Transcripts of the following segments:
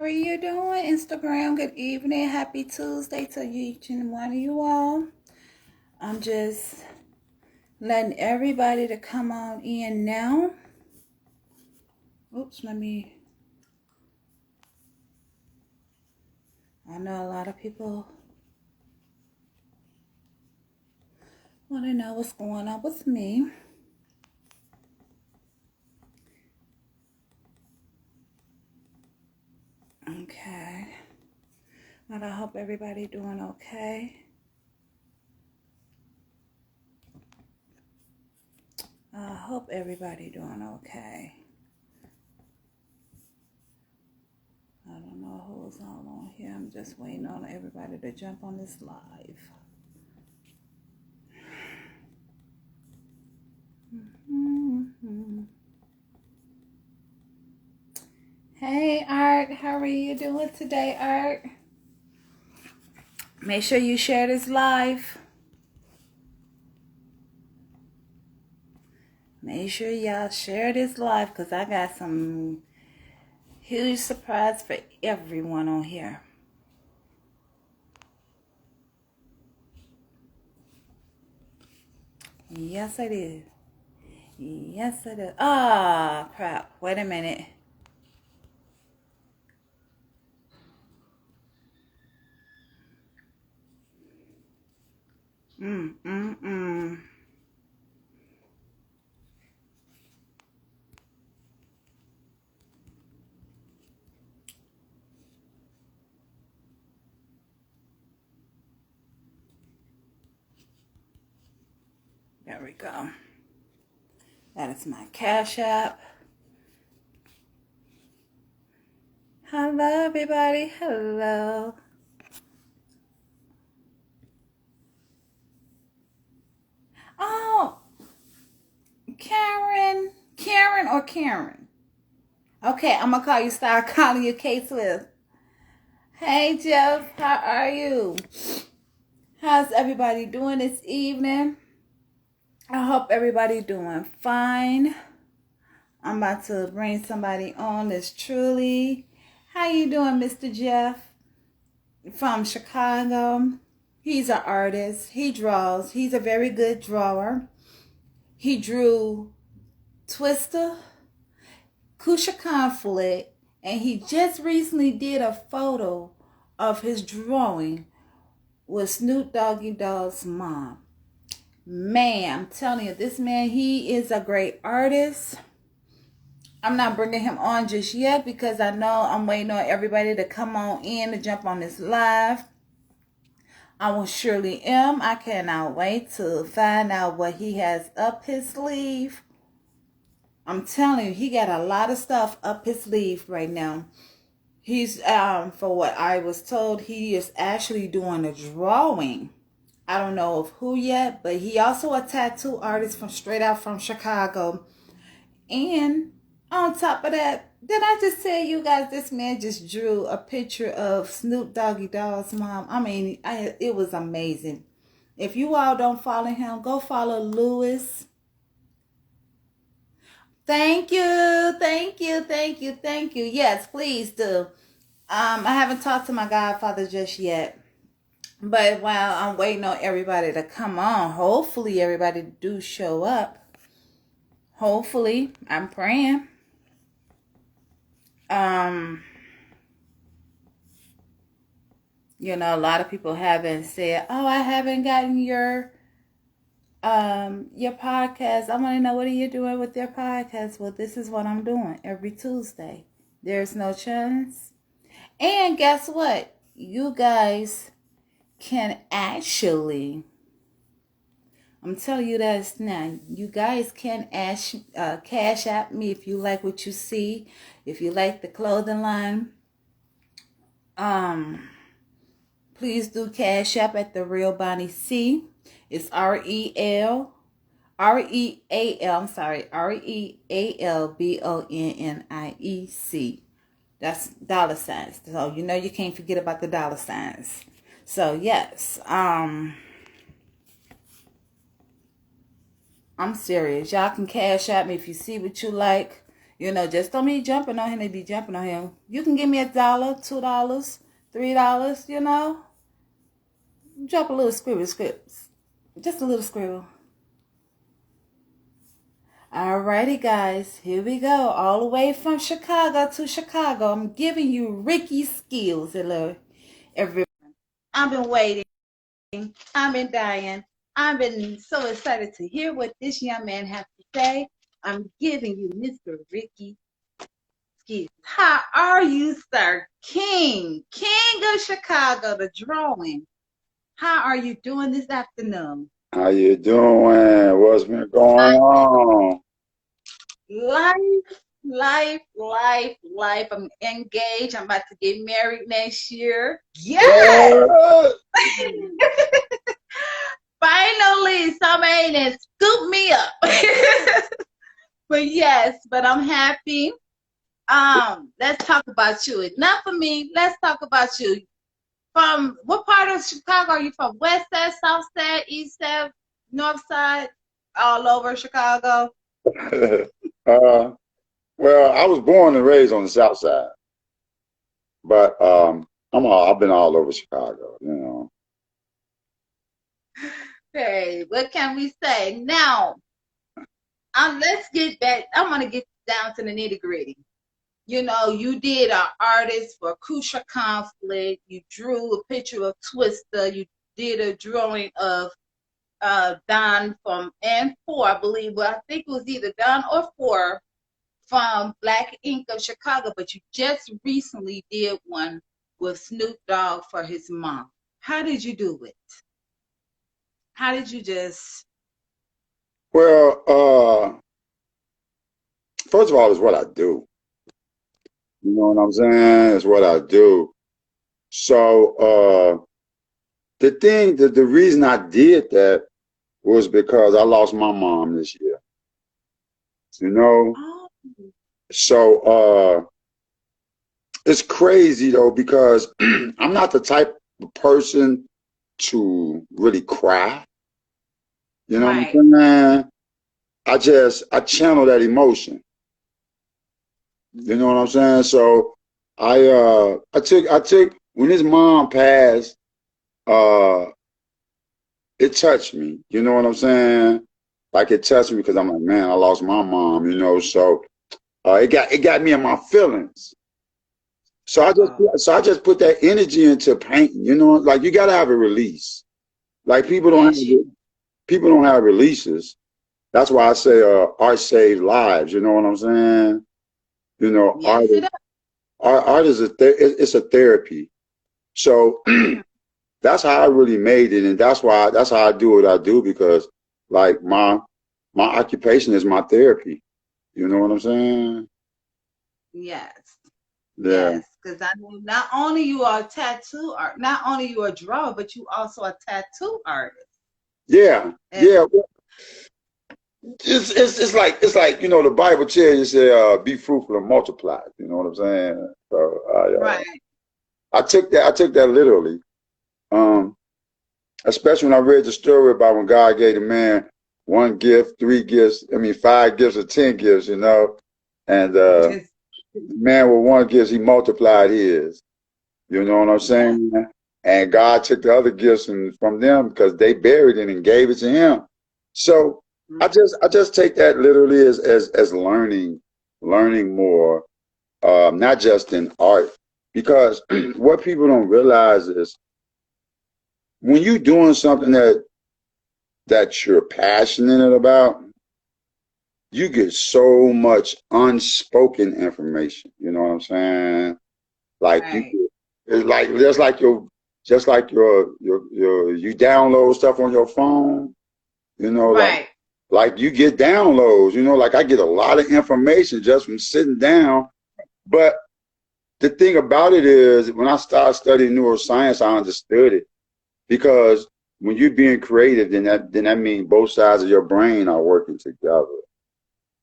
How are you doing, Instagram? Good evening. Happy Tuesday to each and one of you all. I'm just letting everybody to come on in now. Oops, I know a lot of people want to know what's going on with me. Okay. But I hope everybody doing okay. I hope everybody doing okay. I don't know who's all on here. I'm just waiting on everybody to jump on this live. Hey, Art. How are you doing today, Art? Make sure you share this live. Make sure y'all share this live because I got some huge surprise for everyone on here. Yes, I did. Yes, I did. Ah, crap. Wait a minute. There we go. That is my Cash App. Hello, everybody. Hello. Oh, Karen or Karen? Okay, I'm going to call you, start calling you K-Swift. Hey, Jeff. How are you? How's everybody doing this evening? I hope everybody doing fine. I'm about to bring somebody on that's truly. How you doing, Mr. Jeff? From Chicago. He's an artist. He draws. He's a very good drawer. He drew Twister, Kusha Conflict, and he just recently did a photo of his drawing with Snoop Doggy Dogg's mom. Man, I'm telling you, this man, he is a great artist. I'm not bringing him on just yet because I know I'm waiting on everybody to come on in to jump on this live. I will surely am. I cannot wait to find out what he has up his sleeve. I'm telling you, he got a lot of stuff up his sleeve right now. He's, for what I was told, he is actually doing a drawing. I don't know of who yet, but he also a tattoo artist from straight out from Chicago. And on top of that, did I just tell you guys this man just drew a picture of Snoop Doggy Dogg's mom? I mean, it was amazing. If you all don't follow him, go follow Louis. Thank you, thank you, thank you, thank you. Yes, please do. I haven't talked to my godfather just yet. But while I'm waiting on everybody to come on, hopefully everybody do show up. Hopefully, I'm praying. You know, a lot of people haven't said, "Oh, I haven't gotten your podcast. I want to know what are you doing with your podcast." Well, this is what I'm doing every Tuesday. There's no chance. And guess what? You guys can actually, I'm telling you this now, you guys can cash at me if you like what you see, if you like the clothing line. Please do Cash App at THEREALBONNIEC. It's REALBONNIEC. That's dollar signs. So you know you can't forget about the dollar signs. So yes, I'm serious. Y'all can cash at me if you see what you like. You know, just don't be jumping on him. They be jumping on him. You can give me $1, $2, $3. You know, drop a little scribble scripts, just a little scribble. Alrighty, guys, here we go. All the way from Chicago to Chicago. I'm giving you Ricky Skills. Hello, everyone. I've been waiting. I've been dying. I've been so excited to hear what this young man has to say. I'm giving you Mr. Ricky Skills. How are you, sir? King of Chicago, the drawing. How are you doing this afternoon? How you doing? What's been going on? Life. I'm engaged. I'm about to get married next year. Yes! What? Finally, somebody that scooped me up. But yes, but I'm happy. Let's talk about you. Enough for me. Let's talk about you. From what part of Chicago are you from? West side, south side, east side, north side, all over Chicago? Well, I was born and raised on the south side, but I've been all over Chicago, you know. Hey, what can we say? Now, let's get back. I want to get down to the nitty gritty. You know, you did an artist for Crucial Conflict. You drew a picture of Twister. You did a drawing of Don from N4, I believe. Well, I think it was either Don or 4 from Black Ink of Chicago. But you just recently did one with Snoop Dogg for his mom. How did you do it? How did you just? Well, first of all, it's what I do. You know what I'm saying? It's what I do. So the reason I did that was because I lost my mom this year. You know? Oh. So it's crazy though, because I'm not the type of person to really cry. You know Right. what I'm saying? I channel that emotion. You know what I'm saying? So I took when his mom passed, it touched me. You know what I'm saying? Like it touched me because I'm like, man, I lost my mom, you know, so it got me in my feelings. So I just put that energy into painting, you know, like you gotta have a release. Like people don't have releases. That's why I say art saves lives, you know what I'm saying? You know, Yes, it is. art is it's a therapy. So that's how I really made it, and that's how I do what I do, because like my occupation is my therapy. You know what I'm saying? Yes. Yeah. Yes, because I know not only you are a tattoo art, not only you are a drawer, but you also a tattoo artist. Yeah. And Yeah. It's like you know, the Bible tells you, say be fruitful and multiply. You know what I'm saying? So right, I took that literally. Especially when I read the story about when God gave the man 1 gift, 3 gifts, 5 gifts or 10 gifts, you know. And the man with 1 gift, he multiplied his. You know what I'm yeah, saying? And God took the other gifts from them because they buried it and gave it to him. So I just take that literally as learning more, not just in art, because what people don't realize is when you're doing something that you're passionate about, you get so much unspoken information. You know what I'm saying? Like right, it's like just like your you download stuff on your phone. You know, right, like you get downloads. You know, like I get a lot of information just from sitting down. But the thing about it is, when I started studying neuroscience, I understood it, because when you're being creative, then that means both sides of your brain are working together.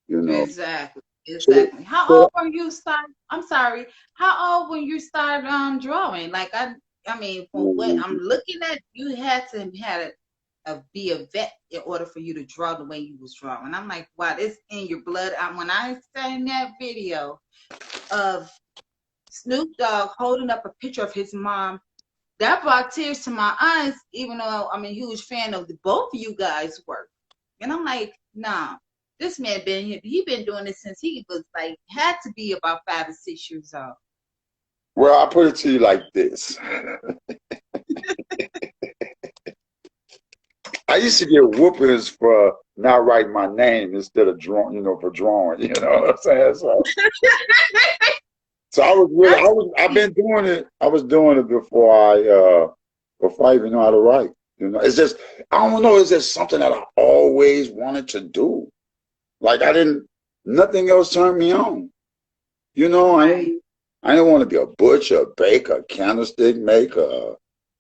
You know. exactly, So, exactly. How so old were you start? I'm sorry. How old when you started drawing? Like I mean, from what I'm looking at, you had to have it. be a vet in order for you to draw the way you was drawing. And I'm like, wow, it's in your blood. When I seen that video of Snoop Dogg holding up a picture of his mom, that brought tears to my eyes, even though I'm a huge fan of both of you guys' work. And I'm like, nah, this man he been doing this since he was like, had to be about 5 or 6 years old. Well, I put it to you like this. I used to get whoopings for not writing my name instead of drawing, for drawing, you know what I'm saying? So I've been doing it. I was doing it before I even know how to write. It's just, I don't know, it's just something that I always wanted to do. Like nothing else turned me on. Right. I didn't want to be a butcher, a baker, a candlestick maker, a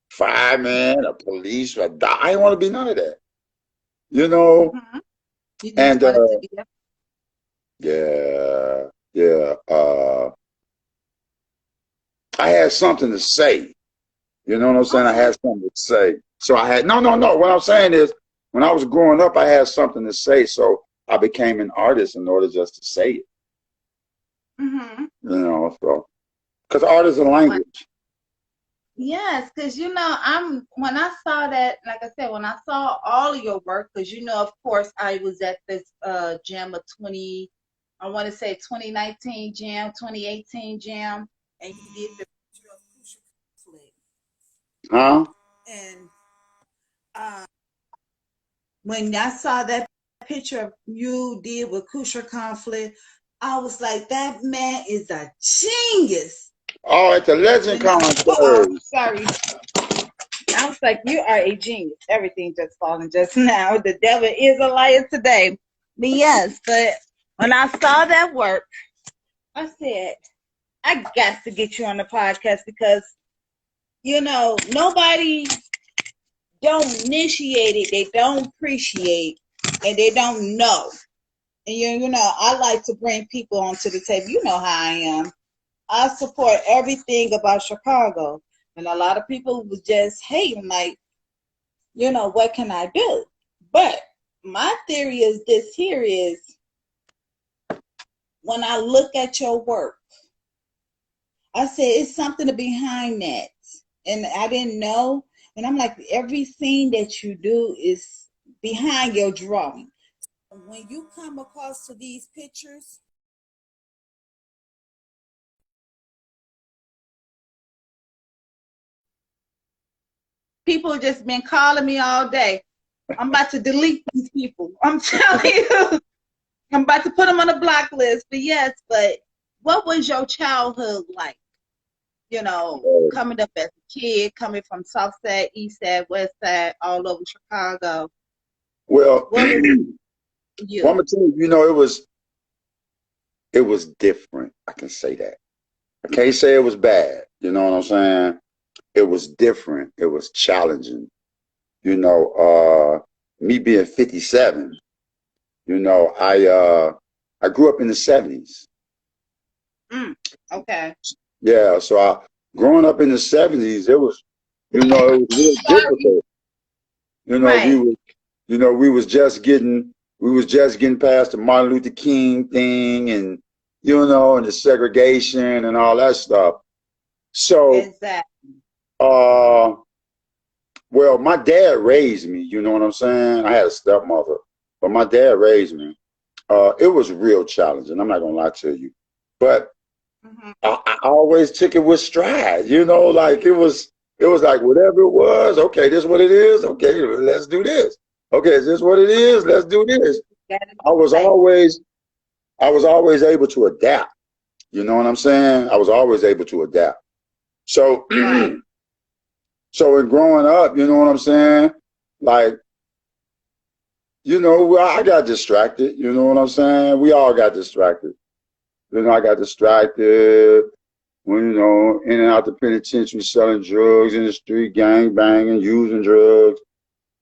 fireman, a police, I didn't want to be none of that. Mm-hmm. You just And wanted to be I had something to say. You know what I'm saying? I had something to say. So I had, no. What I'm saying is, when I was growing up, I had something to say. So I became an artist in order just to say it. Mm-hmm. So, because art is a language. Yes, because when I saw that, like I said, when I saw all of your work, because of course, I was at this jam of 2019 jam, 2018 jam, and you did the picture of Crucial Conflict. Huh? And when I saw that picture of you did with Crucial Conflict, I was like, that man is a genius. Oh, at the Legend Concert. Oh, sorry. I was like, you are a genius. Everything just falling just now. The devil is a liar today. But yes, but when I saw that work, I said, I got to get you on the podcast because, nobody don't initiate it. They don't appreciate and they don't know. And, I like to bring people onto the table. You know how I am. I support everything about Chicago. And a lot of people was just hating, like, what can I do? But my theory is this here is, when I look at your work, I said, it's something behind that. And I didn't know. And I'm like, everything that you do is behind your drawing. When you come across to these pictures, people just been calling me all day. I'm about to delete these people. I'm telling you. I'm about to put them on the block list. But yes, but what was your childhood like? Coming up as a kid, coming from South Side, East Side, West Side, all over Chicago. Well, I'm gonna tell you, it was different. I can say that. I can't say it was bad. You know what I'm saying? It was different. It was challenging. Me being 57, I grew up in the 70s. Okay. Yeah, so growing up in the 70s, it was real difficult. Right. We was just getting past the Martin Luther King thing and and the segregation and all that stuff. So Exactly. well, my dad raised me, you know what I'm saying? I had a stepmother, but my dad raised me. It was real challenging, I'm not gonna lie to you. But I always took it with stride, like it was like whatever it was, okay, this is what it is, okay, let's do this. Okay, is this what it is? Let's do this. I was always able to adapt. You know what I'm saying? I was always able to adapt. So so in growing up, you know what I'm saying? Like, I got distracted, you know what I'm saying? We all got distracted. I got distracted when, in and out the penitentiary, selling drugs in the street, gang banging, using drugs,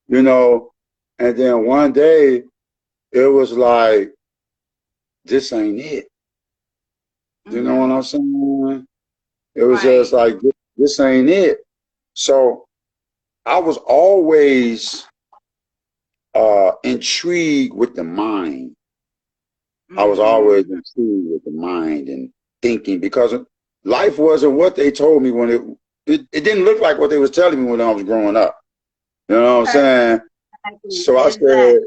and then one day it was like, this ain't it. You know what I'm saying? It was just like, this ain't it. So I was always intrigued with the mind. I was always intrigued with the mind and thinking, because life wasn't what they told me when it didn't look like what they was telling me when I was growing up. You know what I'm saying? So I said,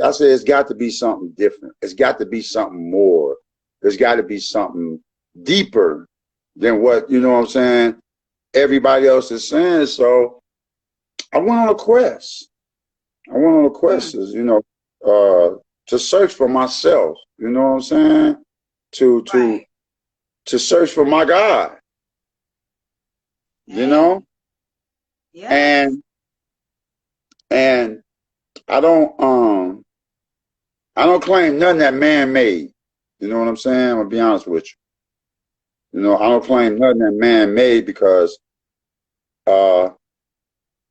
I said, it's got to be something different. It's got to be something more. There's got to be something deeper than what, you know what I'm saying, everybody else is saying. So I went on a quest. You know, to search for myself, you know what I'm saying? To search for my God. You know? Yeah. And I don't claim nothing that man made. You know what I'm saying? I'm gonna be honest with you. You know, I don't claim nothing that man made, because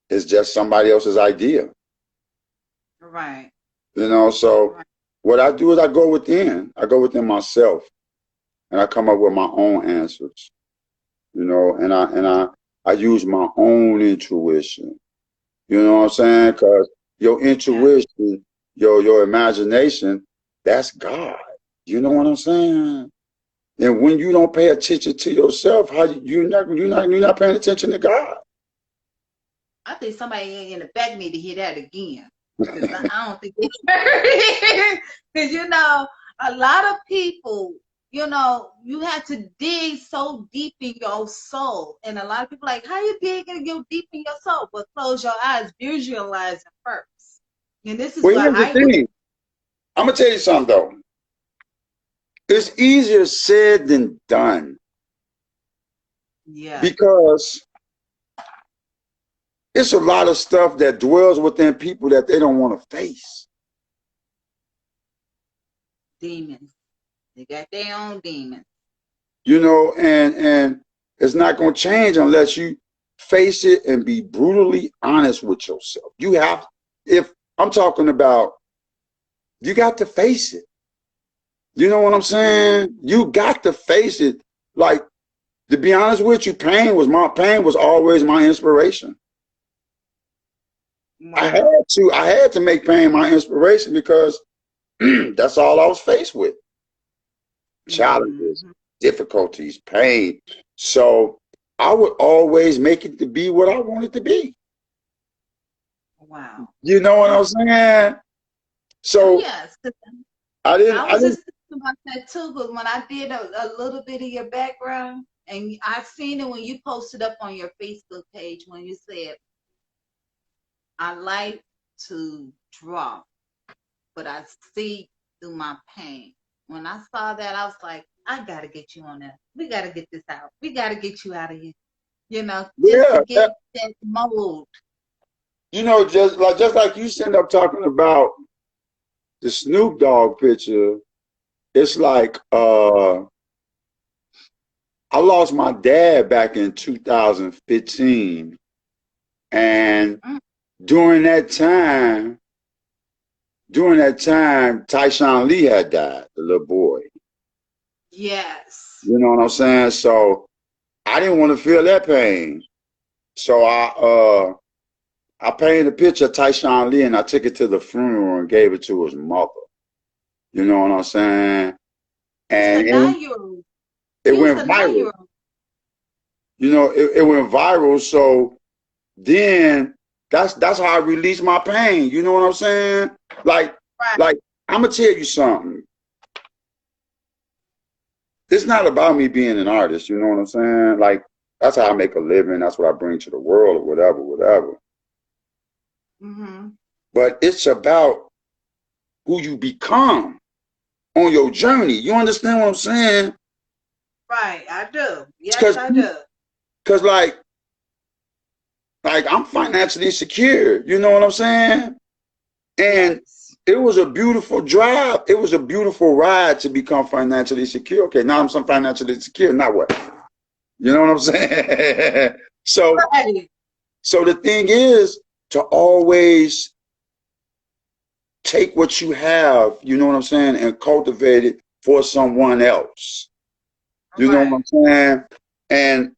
it's just somebody else's idea. Right. You know, so what I do is I go within myself, and I come up with my own answers. You know, and I use my own intuition. You know what I'm saying? Because your intuition, your imagination, that's God. You know what I'm saying? And when you don't pay attention to yourself, you're not paying attention to God. I think somebody in the back need to hear that again. Because I don't think it's heard. Because, you know, a lot of people, you know, you have to dig so deep in your soul. And a lot of people like, how you digging go deep in your soul? But close your eyes, visualize it first. And this is what here's the thing. I'm going to tell you something, though. It's easier said than done. Yeah. Because it's a lot of stuff that dwells within people that they don't want to face. Demons. They got their own demons. You know, and it's not going to change unless you face it and be brutally honest with yourself. You have, if I'm talking about, you got to face it. You know what I'm saying? You got to face it. Like, to be honest with you, pain was always my inspiration. Wow. I had to make pain my inspiration, because that's all I was faced with. Challenges, difficulties, pain. So I would always make it to be what I wanted to be. Wow. You know what I'm saying? So yes. I was just thinking about that too, but when I did a little bit of your background, and I seen it when you posted up on your Facebook page when you said, I like to draw, but I see through my pain. When I saw that, I was like, I gotta get you on that. We gotta get this out. We gotta get you out of here. You know, just to get that mold. You know, just like you end up talking about the Snoop Dogg picture. It's like I lost my dad back in 2015, and during that time, Tyshawn Lee had died, the little boy. Yes. You know what I'm saying? So I didn't want to feel that pain. So I painted a picture of Tyshawn Lee, and I took it to the funeral and gave it to his mother. You know what I'm saying? And it went viral. You know, it went viral. So then that's how I released my pain. You know what I'm saying? Like I'm gonna tell you something. It's not about me being an artist. You know what I'm saying? Like, that's how I make a living. That's what I bring to the world, or whatever. But it's about who you become on your journey. You understand what I'm saying? Right, I do. Yes, I do. Because like I'm financially secure. You know what I'm saying? And it was a beautiful drive. It was a beautiful ride to become financially secure. Okay, now I'm financially secure. Now what? You know what I'm saying? So the thing is to always take what you have, you know what I'm saying, and cultivate it for someone else. You know what I'm saying? And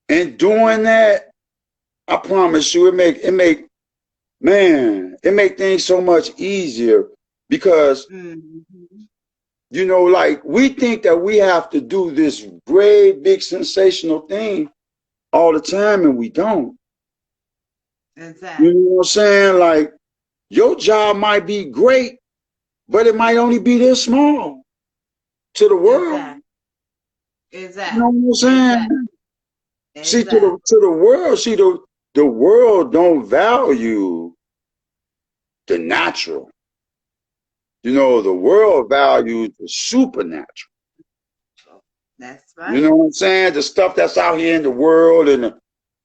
in doing that, I promise you, it make things so much easier because you know, like we think that we have to do this great big sensational thing all the time, and we don't. Exactly. You know what I'm saying? Like your job might be great, but it might only be this small to the world. Exactly. You know what I'm saying? Exactly. See, to the world, see the world don't value the natural. You know, the world values the supernatural. That's right. You know what I'm saying? The stuff that's out here in the world, and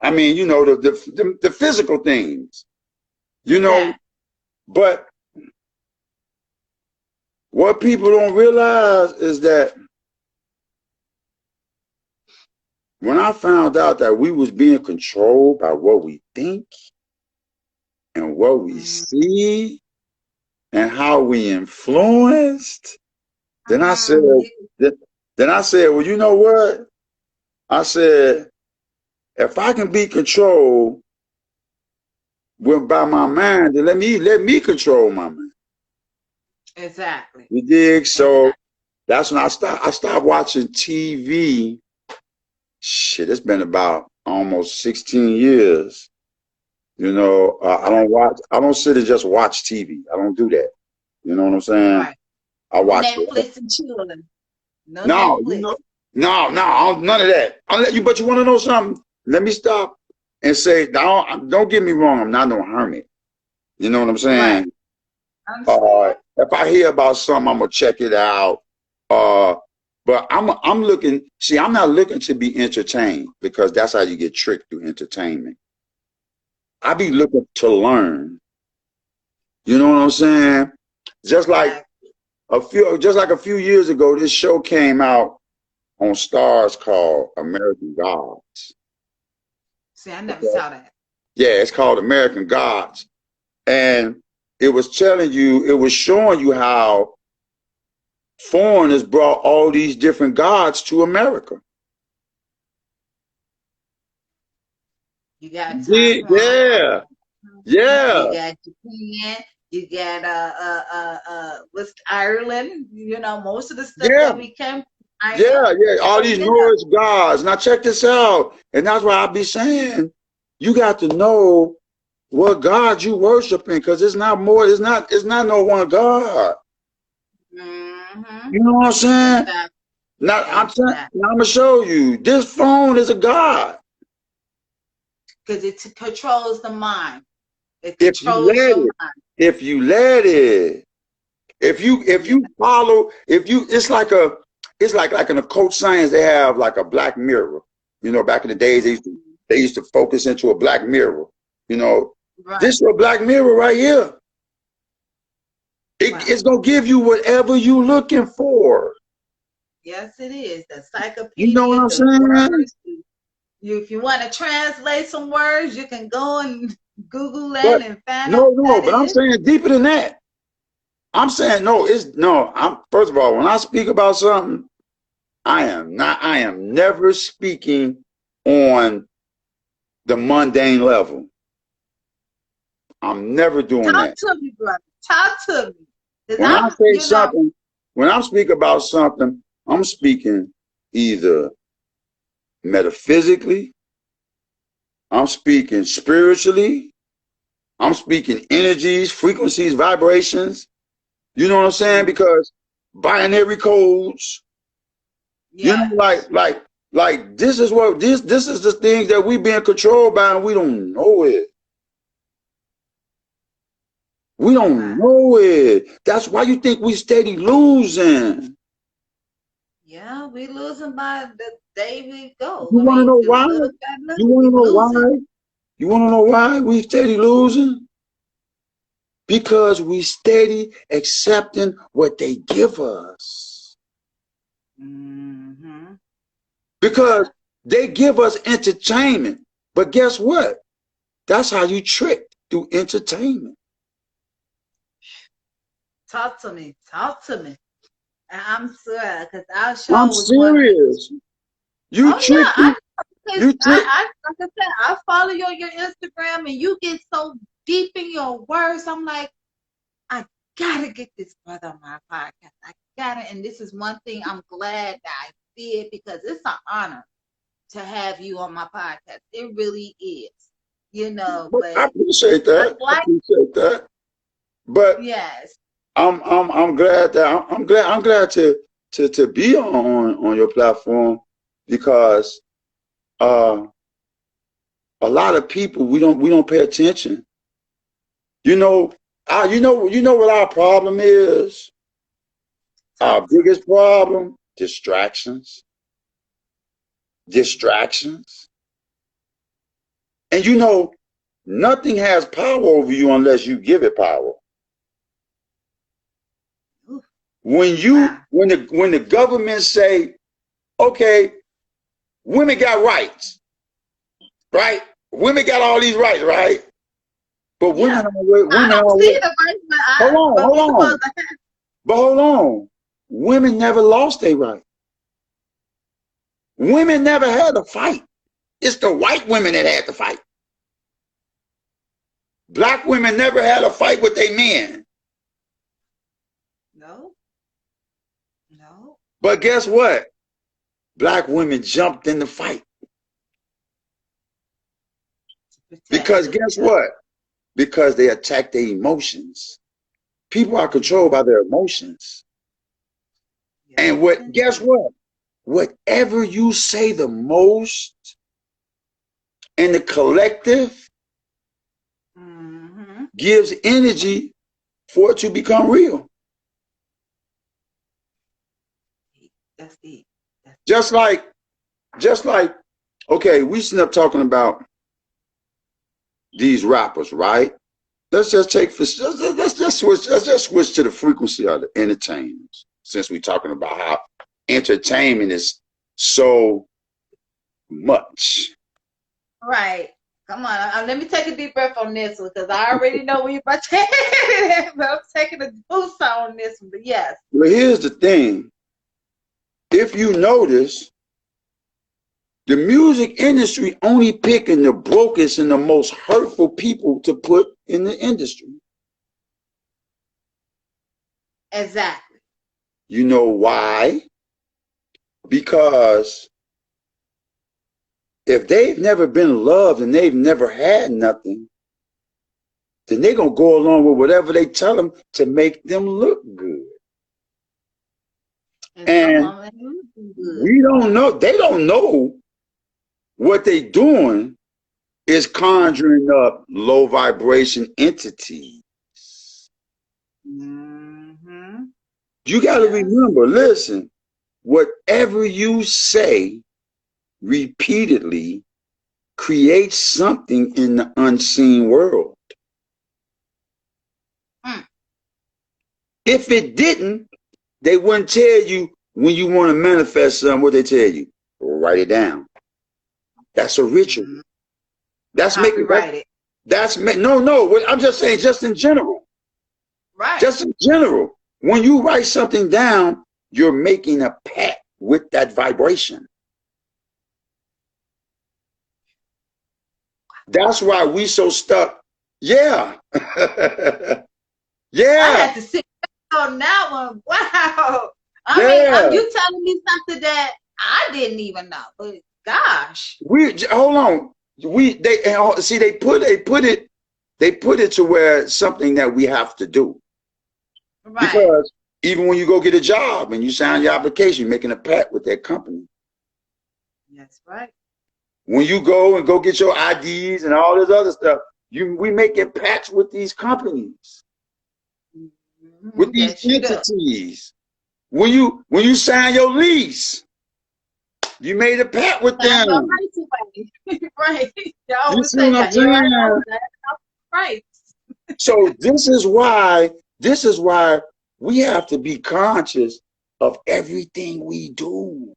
I mean, you know, the physical things. You know, but what people don't realize is that when I found out that we was being controlled by what we think and what we see and how we influenced, then I said, well, you know what? I said, if I can be controlled by my mind, then let me control my mind. Exactly. You dig? So that's when I stopped watching TV. Shit, it's been about almost 16 years. You know, I don't sit and just watch TV. I don't do that. You know what I'm saying? Right. I watch Netflix and chilling. No, you know, none of that. But you want to know something? Let me stop and say, don't get me wrong. I'm not no hermit. You know what I'm saying? Right. If I hear about something, I'm gonna check it out. But I'm looking. See, I'm not looking to be entertained because that's how you get tricked through entertainment. I be looking to learn. You know what I'm saying? Just like a few years ago, this show came out on Stars called American Gods. See, I never saw that. Yeah, it's called American Gods. And it was showing you how foreigners brought all these different gods to America. You got Yeah. You got Japan. You got what's Ireland? You know, most of the stuff that we came. Yeah. All these Norse gods. Now check this out. And that's why I be saying you got to know what God you worshiping, because it's not no one God. You know what I'm saying? Now I'm gonna show you. This phone is a God. Because it controls the mind. It If you controls your mind. If you let it. If you follow, it's like in occult science, they have like a black mirror. You know, back in the days they used to focus into a black mirror. You know, this is a black mirror right here. It's gonna give you whatever you looking for. Yes, it is. The encyclopedia. You know what I'm saying? If you want to translate some words, you can go and Google that and find out. No, but I'm saying deeper than that. I'm saying first of all, when I speak about something, I am never speaking on the mundane level. I'm never doing that. Talk to me, brother. Talk to me. When I say something, when I speak about something, I'm speaking either metaphysically, I'm speaking spiritually, I'm speaking energies, frequencies, vibrations. You know what I'm saying? Because binary codes. You know, like this is the things that we being controlled by, and we don't know it. We don't know it. That's why you think we steady losing. Yeah, we losing by the day we go. You want to know why? You want to know why? You want to know why we steady losing? Because we steady accepting what they give us. Because they give us entertainment. But guess what? That's how you trick through entertainment. Talk to me. Talk to me. I'm serious, because I'll show. I'm serious. You trick. You I like I said, I follow your Instagram, and you get so deep in your words. I'm like, I gotta get this brother on my podcast. I gotta, and this is one thing I'm glad that I did, because it's an honor to have you on my podcast. It really is, I but appreciate that. I appreciate that. But yes, I'm glad that I'm glad to be on your platform, because a lot of people, we don't pay attention. You know what our problem is? Our biggest problem: distractions. Distractions. And nothing has power over you unless you give it power. When the government say, okay, women got rights, right? Women got all these rights, right? But women always hold on. But hold on. Women never lost their right. Women never had to fight. It's the white women that had to fight. Black women never had a fight with their men. No. But guess what? Black women jumped in the fight. Because guess what? Because they attack their emotions. People are controlled by their emotions. And guess what? Whatever you say the most in the collective gives energy for it to become real. That's deep. Just like, okay, we sitting up talking about these rappers, right? Let's just switch to the frequency of the entertainers, since we're talking about how entertainment is so much. Right. Come on. Let me take a deep breath on this one, because I already know where you're about to take it. But I'm taking a boost on this one. But yes. Well, here's the thing. If you notice, the music industry only picking the brokest and the most hurtful people to put in the industry. Exactly. You know why? Because if they've never been loved and they've never had nothing, then they're going to go along with whatever they tell them to make them look good. And we don't know. They don't know what they're doing is conjuring up low vibration entities. You got to remember, listen, whatever you say repeatedly creates something in the unseen world. If it didn't, they wouldn't tell you when you want to manifest something. What they tell you? Write it down. That's a ritual. That's making it. No. I'm just saying, just in general. Right. Just in general. When you write something down, you're making a pact with that vibration. That's why we so stuck. Yeah. Yeah. I had to sit on that one. Wow. I mean, you telling me something that I didn't even know. But gosh. Hold on. They put it to where it's something that we have to do. Right. Because even when you go get a job and you sign your application, you're making a pact with that company. That's right. When you go get your IDs and all this other stuff, we making pacts with these companies, with these entities. When you sign your lease, you made a pact with them. Right. You see what I'm saying? Right. So this is why we have to be conscious of everything we do.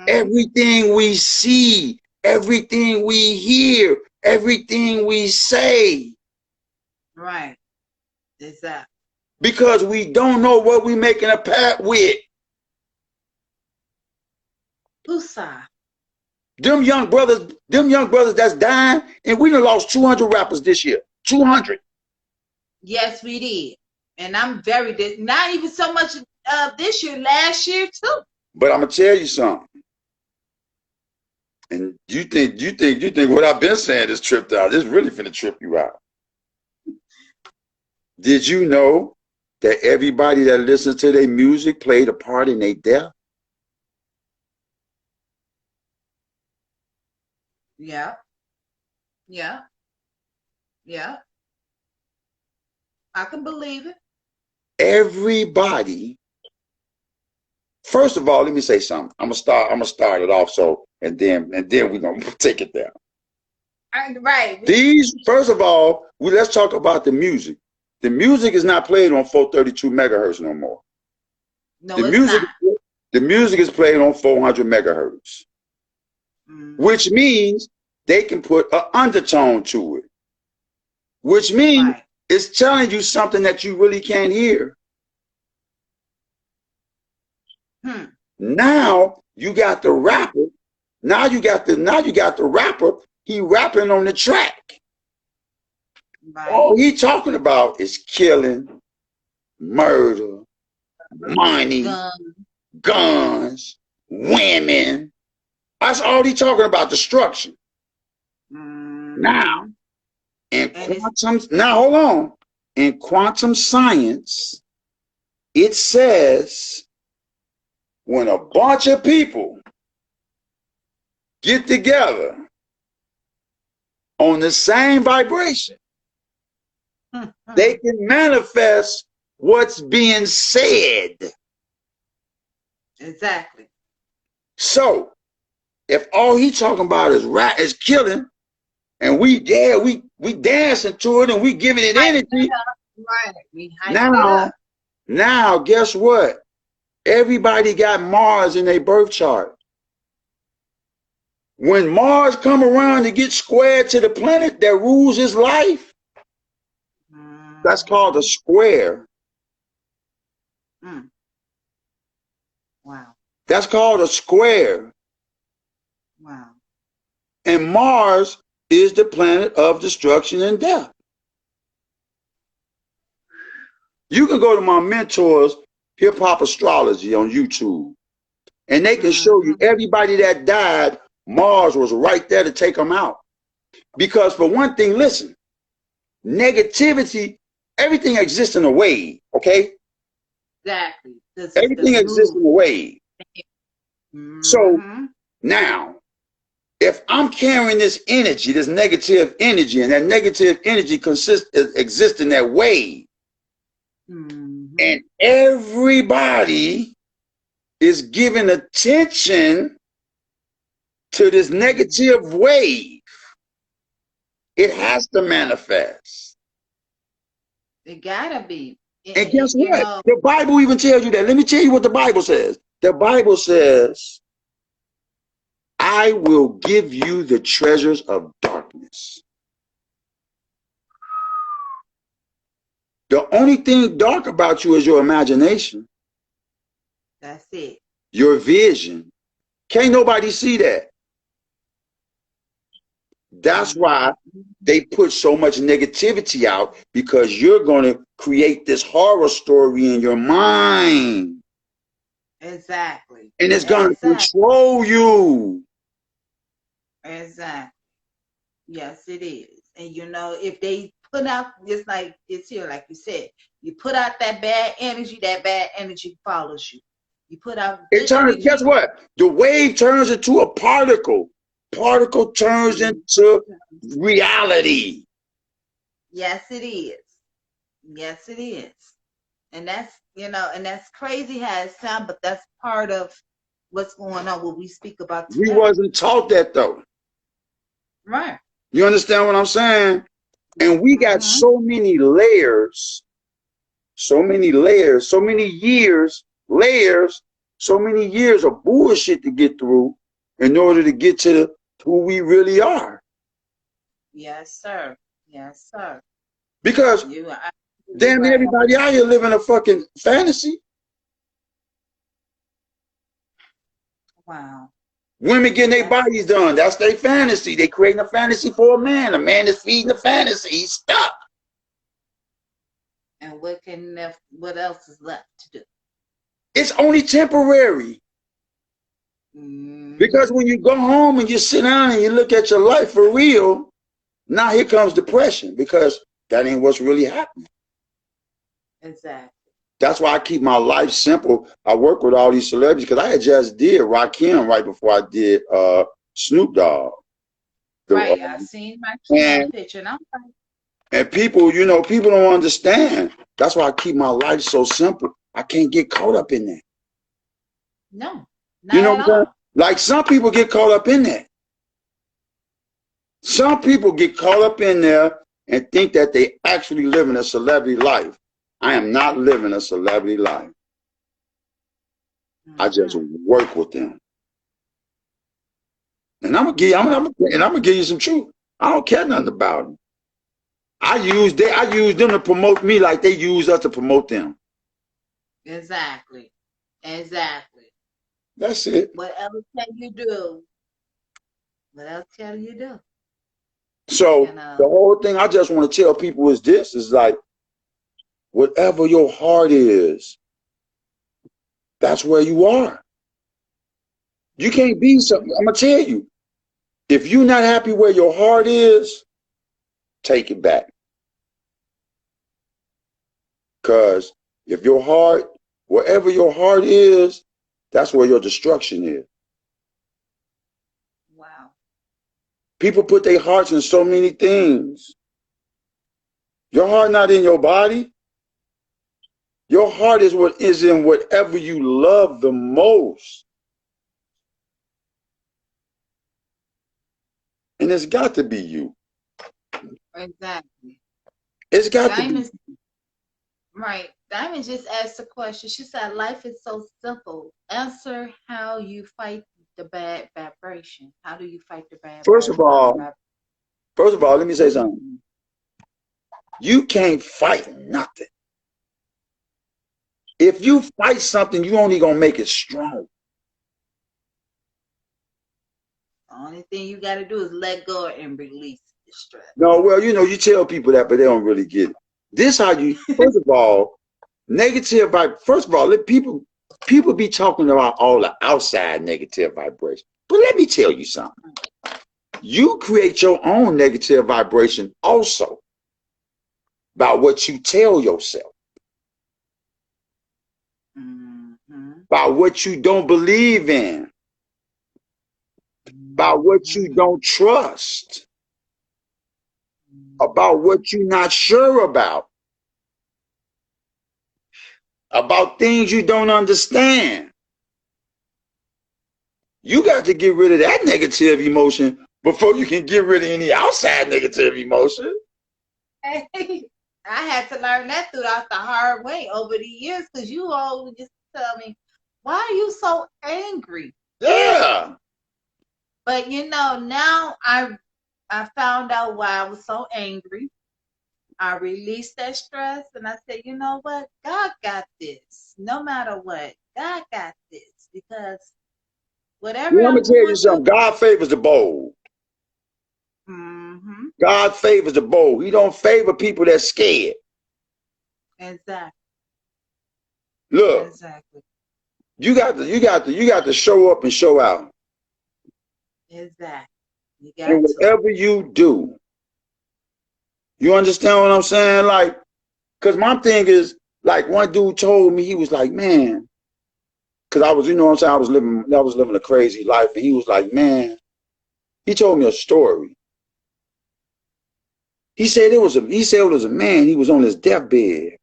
Everything we see, everything we hear, everything we say. Right. Exactly. Because we don't know what we're making a pact with. Usa. Them young brothers that's dying, and we done lost 200 rappers this year. 200. Yes, we did. And I'm very not even so much this year, last year too. But I'm gonna tell you something. And you think what I've been saying is tripped out. This really finna trip you out. Did you know that everybody that listens to their music played a part in their death? Yeah. Yeah. Yeah. I can believe it. Everybody. First of all, let me say something. I'm gonna start it off and then we're gonna take it down. Right. First of all, let's talk about the music. The music is not played on 432 megahertz no more. No, it's not. The music is played on 400 megahertz, which means they can put an undertone to it, which means it's telling you something that you really can't hear. Now you got the rapper. Now you got the rapper. He rapping on the track. Right. All he talking about is killing, murder, money, guns, women. That's all he talking about, destruction. Now, hold on. In quantum science, it says when a bunch of people get together on the same vibration, they can manifest what's being said. Exactly. So, if all he talking about is killing, and we dancing to it and we giving it energy. Now, guess what? Everybody got Mars in their birth chart. When Mars come around to get squared to the planet that rules his life, that's called a square. Wow. That's called a square. Wow. And Mars is the planet of destruction and death. You can go to my mentors, Hip Hop Astrology on YouTube, and they can show you everybody that died. Mars was right there to take them out. Because for one thing, listen, negativity, everything exists in a wave, okay? Exactly. Everything exists in a wave. So now, if I'm carrying this energy, this negative energy, and that negative energy exists in that wave, and everybody is giving attention to this negative wave, it has to manifest. It gotta be. And guess what? The Bible even tells you that. Let me tell you what the Bible says. The Bible says, I will give you the treasures of darkness. The only thing dark about you is your imagination. That's it. Your vision. Can't nobody see that. That's why they put so much negativity out, because you're going to create this horror story in your mind. Exactly. And it's going to control you. Exactly. Yes, it is. And you know, if they put out, just like it's here, like you said, you put out that bad energy follows you. You put out it turns, guess what? The wave turns into a particle. Particle turns into reality. Yes, it is. Yes, it is. And that's, you know, and that's crazy how it sounds, but that's part of what's going on, what we speak about today. We wasn't taught that though. Right. You understand what I'm saying? And we got so many layers, so many years of bullshit to get through in order to get to who we really are. Yes, sir. Yes, sir. Because damn near everybody out here living a fucking fantasy. Wow. Women getting their bodies done. That's their fantasy. They creating a fantasy for a man. A man is feeding the fantasy. He's stuck. And what else is left to do? It's only temporary. Because when you go home and you sit down and you look at your life for real, now here comes depression, because that ain't what's really happening. Exactly. That's why I keep my life simple. I work with all these celebrities, because I had just did Rakim right before I did Snoop Dogg. Right, I seen my picture, and I'm like, and people, you know, people don't understand. That's why I keep my life so simple. I can't get caught up in that. No, you know what I'm saying? Like, some people get caught up in that. Some people get caught up in there and think that they actually living a celebrity life. I am not living a celebrity life. I just work with them. And I'm gonna give you some truth. I don't care nothing about them. I use them to promote me like they use us to promote them. Exactly. Exactly. That's it. What else can you do? What else can you do? So the whole thing I just want to tell people is this, is like, whatever your heart is, that's where you are. You can't be something. I'm gonna tell you, if you're not happy where your heart is, take it back. Because if your heart, wherever your heart is, that's where your destruction is. Wow. People put their hearts in so many things. Your heart not in your body. Your heart is what is in whatever you love the most. And it's got to be you. Exactly. It's got to be. Right. Diamond just asked a question. She said, life is so simple. Answer how you fight the bad vibration. How do you fight the bad First of all, let me say something. You can't fight nothing. If you fight something, you only gonna make it strong. The only thing you got to do is let go and release the stress. No, well, you know, you tell people that, but they don't really get it. This how you, first of all, negative vibe. First of all, let people be talking about all the outside negative vibration. But let me tell you something. You create your own negative vibration also by what you tell yourself. By what you don't believe in. By what you don't trust. About what you're not sure about. About things you don't understand. You got to get rid of that negative emotion before you can get rid of any outside negative emotion. Hey, I had to learn that throughout the hard way over the years, because you always just tell me, why are you so angry? Yeah. But you know, now I found out why I was so angry. I released that stress and I said, you know what? God got this. No matter what, God got this. Because whatever Let me I'm tell you going through. something. God favors the bold. God favors the bold. He don't favor people that's scared. Exactly. Look. Exactly. You got to show up and show out. Exactly. You got and whatever you do, you understand what I'm saying? Like, because my thing is, like, one dude told me, he was like, man, because I was, you know what I'm saying, I was living a crazy life, and he was like, man, he told me a story. He said it was a man, he was on his deathbed.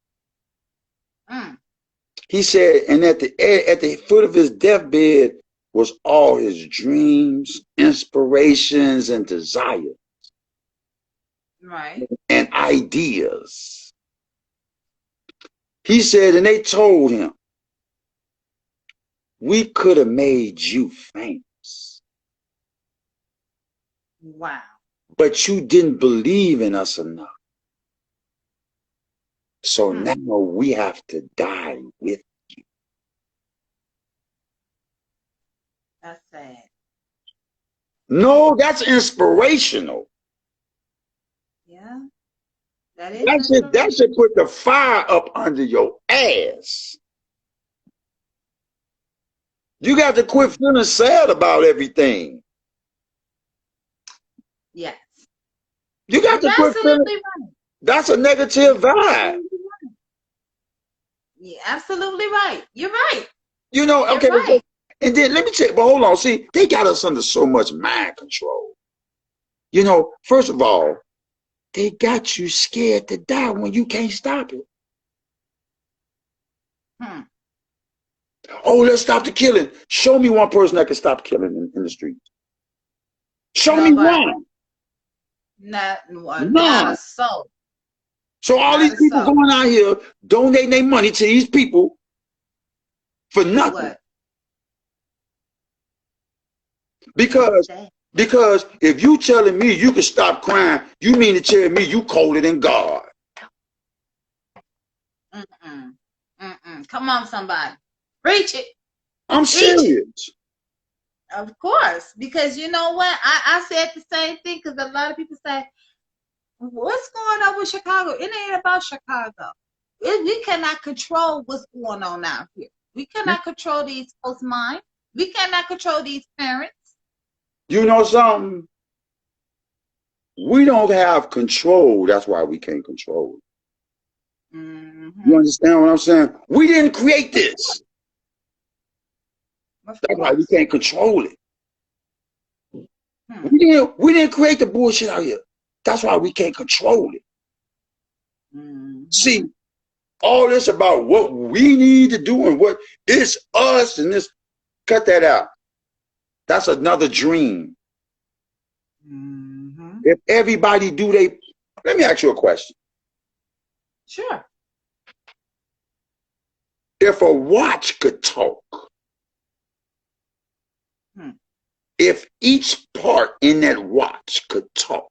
He said, and at the foot of his deathbed was all his dreams, inspirations, and desires. Right. And ideas. He said, and they told him, we could have made you famous. Wow. But you didn't believe in us enough. So now we have to die with you. That's sad. No, that's inspirational. Yeah, that is That should put the fire up under your ass. You got to quit feeling sad about everything. Yes. You got to quit feeling. Right. That's a negative vibe. Yeah, absolutely right. You're right. You know, You're okay. right. And then let me tell you, but hold on. See, they got us under so much mind control. You know, first of all, they got you scared to die when you can't stop it. Oh, let's stop the killing. Show me one person that can stop killing in the streets. Show me one. Not a soul. So all these people going out here donating their money to these people for nothing. What? Because if you telling me you can stop crime, you mean to tell me you colder than God. Come on, somebody. Preach it. I'm serious. Of course. Because you know what? I said the same thing, because a lot of people say, what's going on with Chicago? It ain't about Chicago. We cannot control what's going on out here. We cannot control these folks' minds. We cannot control these parents. You know something? We don't have control. That's why we can't control it. You understand what I'm saying? We didn't create this. That's why we can't control it. We didn't create the bullshit out here. That's why we can't control it. See, all this about what we need to do and what it's us and this, cut that out. That's another dream. If everybody do they, let me ask you a question. Sure. If a watch could talk, if each part in that watch could talk,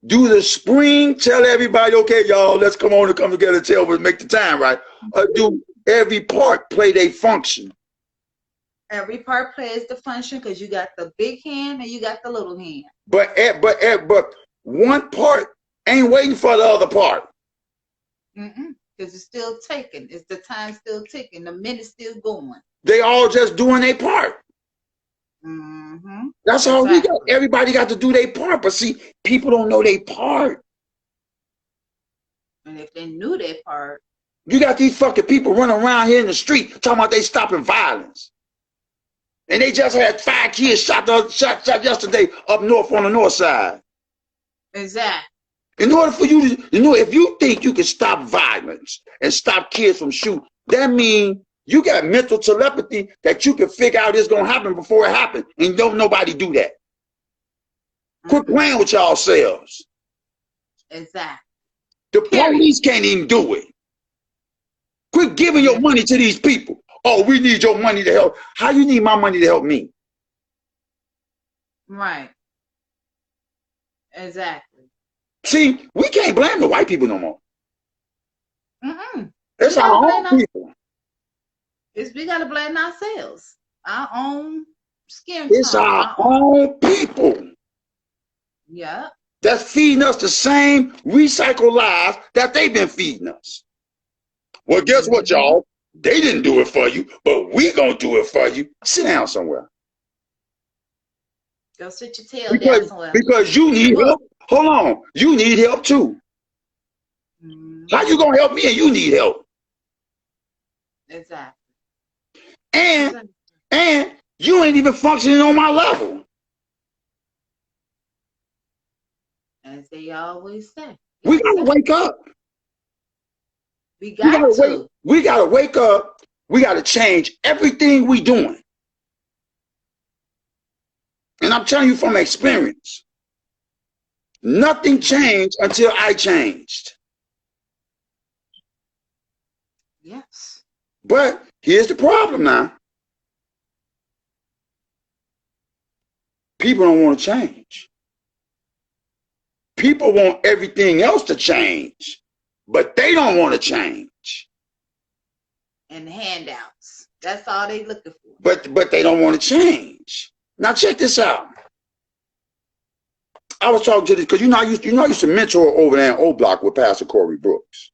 do the spring tell everybody, okay, y'all, let's come on and come together and tell us, make the time right? Or do every part play their function? Every part plays the function, because you got the big hand and you got the little hand. But one part ain't waiting for the other part. Because it's still taking. It's the time still ticking. The minute's still going. They all just doing their part. That's all we got. Everybody got to do their part. But see, people don't know their part. And if they knew their part. You got these fucking people running around here in the street talking about they stopping violence. And they just had 5 kids shot yesterday up north on the north side. Exactly. In order for you to, if you think you can stop violence and stop kids from shooting, that means you got mental telepathy that you can figure out it's going to happen before it happens. And don't nobody do that. Quit playing with y'all selves. Exactly. The police can't even do it. Quit giving your money to these people. Oh, we need your money to help. How you need my money to help me? Right. Exactly. See, we can't blame the white people no more. It's our own people. We got to blame ourselves. Our own skin tone. It's our own people. Yeah. That's feeding us the same recycled lies that they've been feeding us. Well, guess what, y'all? They didn't do it for you, but we gonna do it for you. Sit down somewhere. Go sit your tail down somewhere. Because you need help. Hold on. You need help too. How you gonna help me and you need help? Exactly. And you ain't even functioning on my level. As they always say. We gotta wake up. We gotta wake up. We gotta change everything we doing. And I'm telling you from experience, nothing changed until I changed. Yes. But here's the problem now. People don't want to change. People want everything else to change, but they don't want to change. And handouts. That's all they looking for. but they don't want to change. Now check this out. I was talking to this because I used to mentor over there in O Block with Pastor Corey Brooks.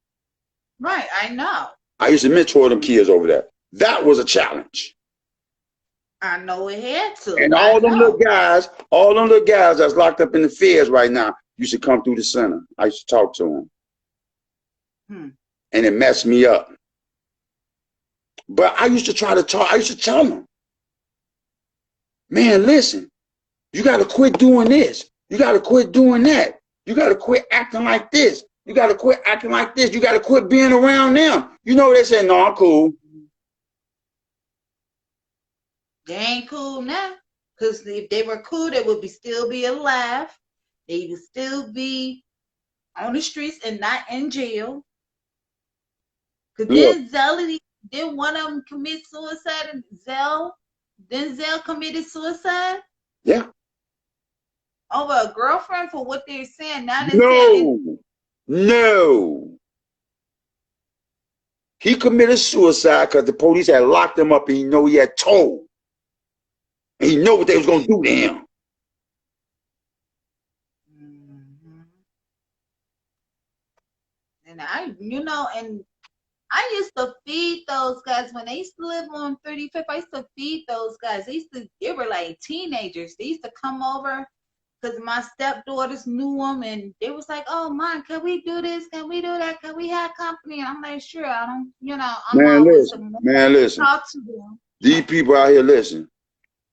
Right, I know. I used to mentor them kids over there. That was a challenge. I know it had to. And all them little guys that's locked up in the feds right now used to come through the center. I used to talk to them. And it messed me up. But I used to try to talk. I used to tell them, man, listen, you got to quit doing this. You got to quit doing that. You got to quit acting like this. You got to quit acting like this. You got to quit being around them. You know, they say, no, I'm cool. They ain't cool now. Because if they were cool, they would still be alive. They would still be on the streets and not in jail. Because didn't one of them commit suicide? And Denzel committed suicide? Yeah. Over a girlfriend, for what they're saying. Now No. He committed suicide because the police had locked him up and he had told. And he knew what they was going to do to him. And I used to feed those guys when they used to live on 35th. I used to feed those guys. They were like teenagers. They used to come over because my stepdaughters knew them, and they was like, "Oh, Mom, can we do this? Can we do that? Can we have company?" And I'm like, "Sure." I don't, I'm listen. Talk to them. These people out here, listen.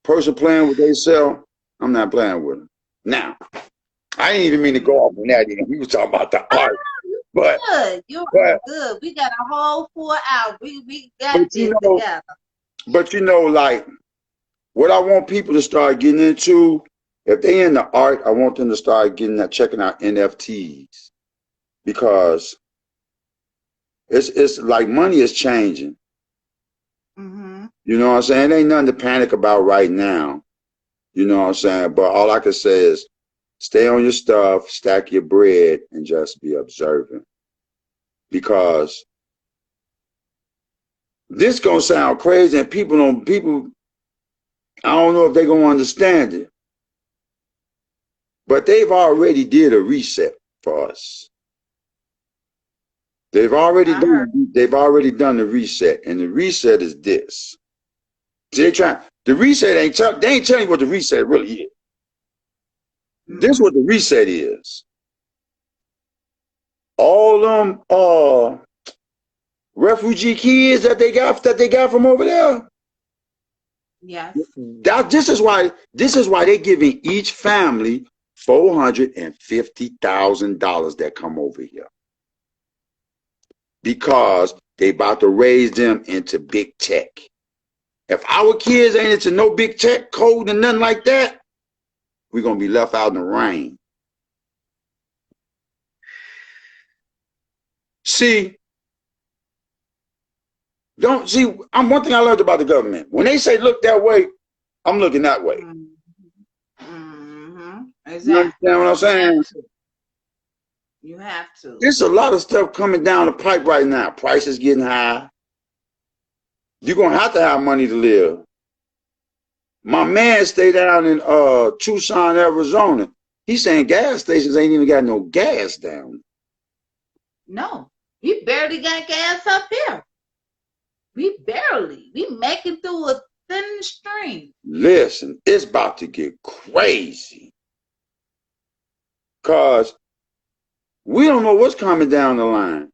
Person playing with themselves, I'm not playing with them. Now, I didn't even mean to go off on that. We was talking about the art. But you're good. We got a whole 4 hours. We got this together. But like, what I want people to start getting into, if they in the art, I want them to start checking out NFTs, because it's like money is changing. You know what I'm saying? Ain't nothing to panic about right now. You know what I'm saying? But all I can say is stay on your stuff, stack your bread, and just be observant. Because this gonna sound crazy, and people, I don't know if they're gonna understand it. But they've already did a reset for us. They've already done the reset, and the reset is this. The reset they ain't telling you what the reset really is. This is what the reset is. All them refugee kids that they got from over there. Yes. This is why they're giving each family $450,000 that come over here. Because they about to raise them into big tech. If our kids ain't into no big tech code and nothing like that, we're going to be left out in the rain. One thing I learned about the government. When they say look that way, I'm looking that way. Exactly. You understand what I'm saying? You have to. There's a lot of stuff coming down the pipe right now. Prices getting high. You're going to have money to live. My man stayed down in Tucson, Arizona. He's saying gas stations ain't even got no gas down. No, we barely got gas up here. We making through a thin string. Listen, it's about to get crazy. Because we don't know what's coming down the line.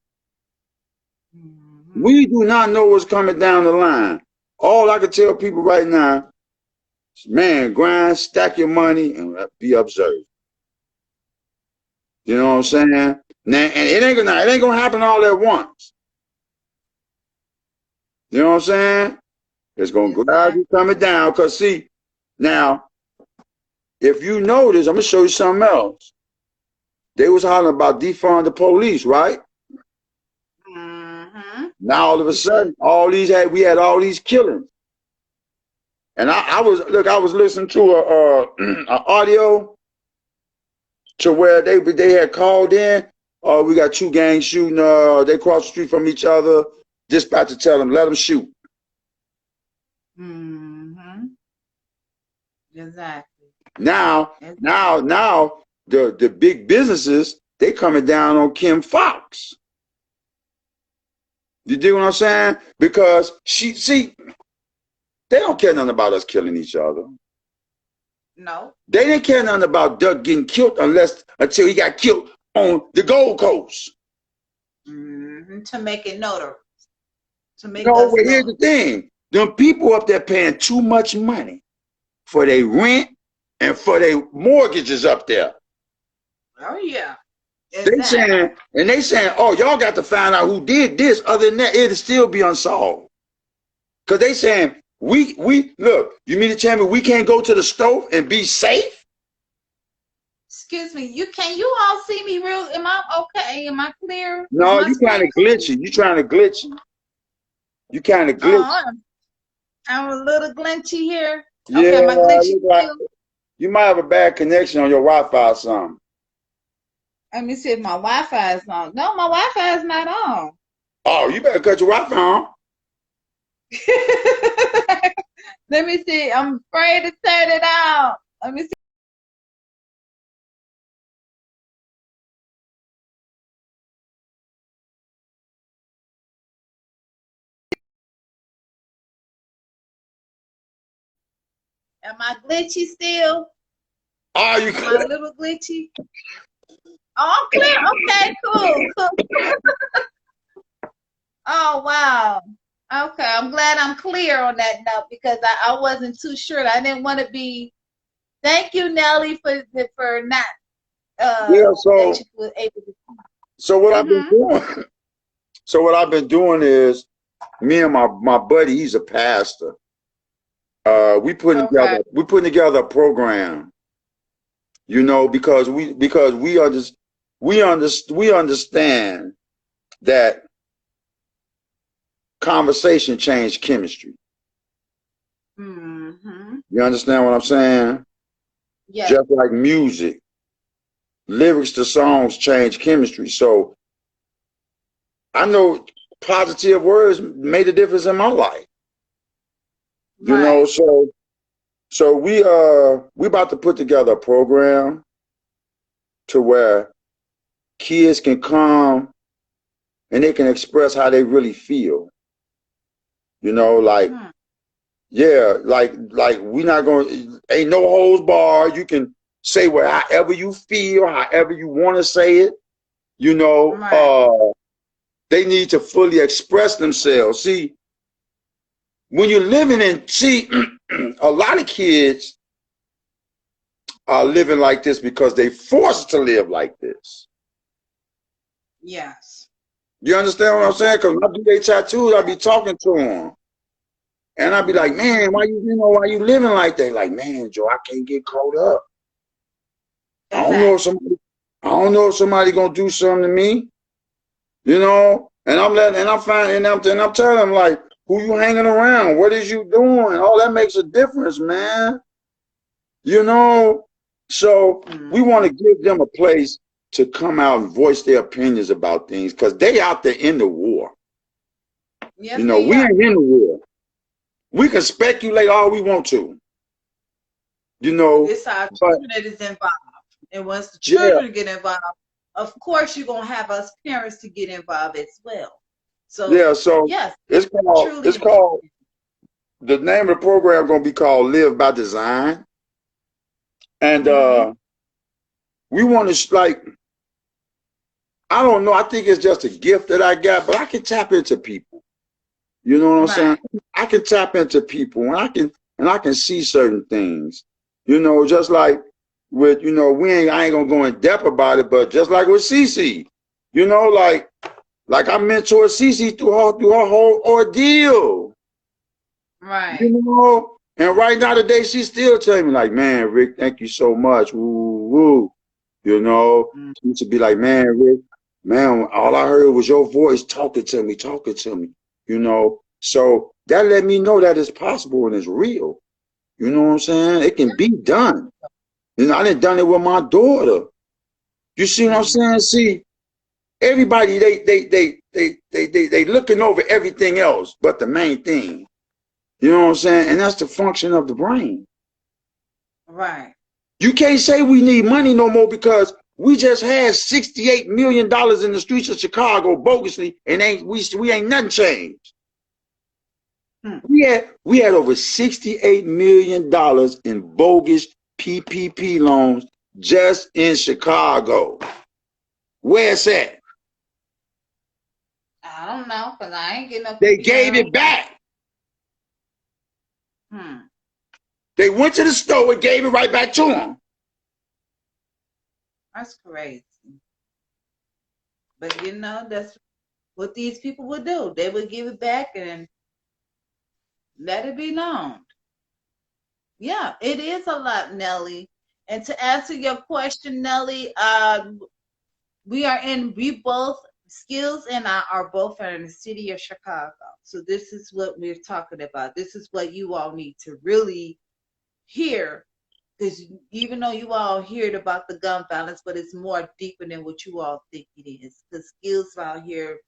We do not know what's coming down the line. All I can tell people right now is, man, grind, stack your money, and be observed. You know what I'm saying? Now, and it ain't gonna happen all at once. You know what I'm saying? It's gonna gradually coming down. Cause see, now, if you notice, I'm gonna show you something else. They was hollering about defund the police, right? Now all of a sudden, we had all these killings. And I was listening to an audio to where they had called in. We got 2 gangs shooting. They crossed the street from each other. Dispatcher tell them, let them shoot. Exactly. Now the big businesses, they coming down on Kim Fox. You dig what I'm saying? Because they don't care nothing about us killing each other. No. They didn't care nothing about Doug getting killed until he got killed on the Gold Coast. To make it notable. To make No, us but know. here's the thing. Them people up there paying too much money for their rent and for their mortgages up there. Oh yeah. Exactly. They saying, oh, y'all got to find out who did this. Other than that, it'll still be unsolved. Because they saying, we look, you mean the champion, we can't go to the stove and be safe? Excuse me, can you all see me real? Am I okay? Am I clear? No, you kind of glitchy. You trying to glitch. You kind of glitchy. Oh, I'm a little glitchy here. Yeah, okay, my glitchy you might have a bad connection on your Wi-Fi or something. Let me see if my Wi-Fi is on. No, my Wi-Fi is not on. Oh, you better cut your Wi-Fi on. Let me see. I'm afraid to turn it out. Let me see. Am I glitchy still? Oh, you Am I a little glitchy? Oh, I'm clear. Okay, cool. Oh, wow. Okay, I'm glad I'm clear on that note because I wasn't too sure. I didn't want to be. Thank you, Nelly, for not. Yeah. So what I've been doing. So what I've been doing is, me and my buddy, he's a pastor. We putting together a program. You know, because we understand that conversation changed chemistry. You understand what I'm saying? Yeah. Just like music, lyrics to songs change chemistry. So I know positive words made a difference in my life. You know, so we about to put together a program to where kids can come and they can express how they really feel. You know, like yeah, like we not gonna, ain't no holds barred. You can say however you feel, however you want to say it. You know, they need to fully express themselves. See, when you're living a lot of kids are living like this because they forced to live like this. Yes. You understand what I'm saying? Because when I do their tattoos, I be talking to them. And I be like, man, why you living like that? Like, man, Joe, I can't get caught up. I don't know if somebody gonna do something to me. You know? And I'm telling them, like, who you hanging around? What is you doing? All that makes a difference, man. You know? So we want to give them a place to come out and voice their opinions about things because they out there in the war. Yes, you know, we ain't in the war. We can speculate all we want to. You know, it's our children that is involved. And once the children get involved, of course you're gonna have us parents to get involved as well. So yes, it's called the name of the program gonna be called Live by Design. And we want to, like, I don't know, I think it's just a gift that I got, but I can tap into people. You know what I'm saying? I can tap into people and I can see certain things. You know, just like with, you know, I ain't gonna go in depth about it, but just like with Cece, you know, like I mentored Cece through her whole ordeal. Right. You know, and right now today she's still telling me like, man, Rick, thank you so much. Woo woo. You know, she used to be like, man, Rick, man, all I heard was your voice talking to me. You know, so that let me know that it's possible and it's real. You know what I'm saying? It can be done. You know, I done done it with my daughter. You see what I'm saying? See, everybody they looking over everything else but the main thing. You know what I'm saying? And that's the function of the brain. Right. You can't say we need money no more because we just had $68 million in the streets of Chicago bogusly, and we ain't nothing changed. We had over $68 million in bogus PPP loans just in Chicago. Where's that? I don't know, because I ain't getting no. They gave it back. They went to the store and gave it right back to them. That's crazy. But you know, that's what these people would do. They would give it back and let it be known. Yeah, it is a lot, Nelly. And to answer your question, Nelly, we both, Skilz and I are both in the city of Chicago. So this is what we're talking about. This is what you all need to really hear. Because even though you all heard about the gun violence, but it's more deeper than what you all think it is. Because Skilz out here,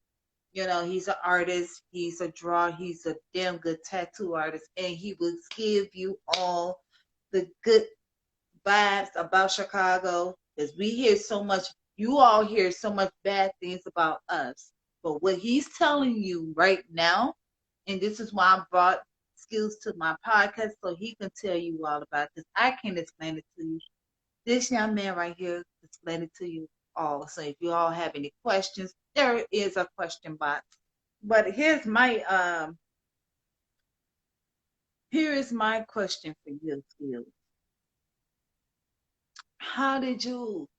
you know, he's an artist, he's a drawer, he's a damn good tattoo artist, and he will give you all the good vibes about Chicago. Because we hear so much, you all hear so much bad things about us. But what he's telling you right now, and this is why I brought Skilz to my podcast, so he can tell you all about it, because I can't explain it to you. This young man right here can explain it to you all. So if you all have any questions, there is a question box. But here's my here is my question for you, Skilz.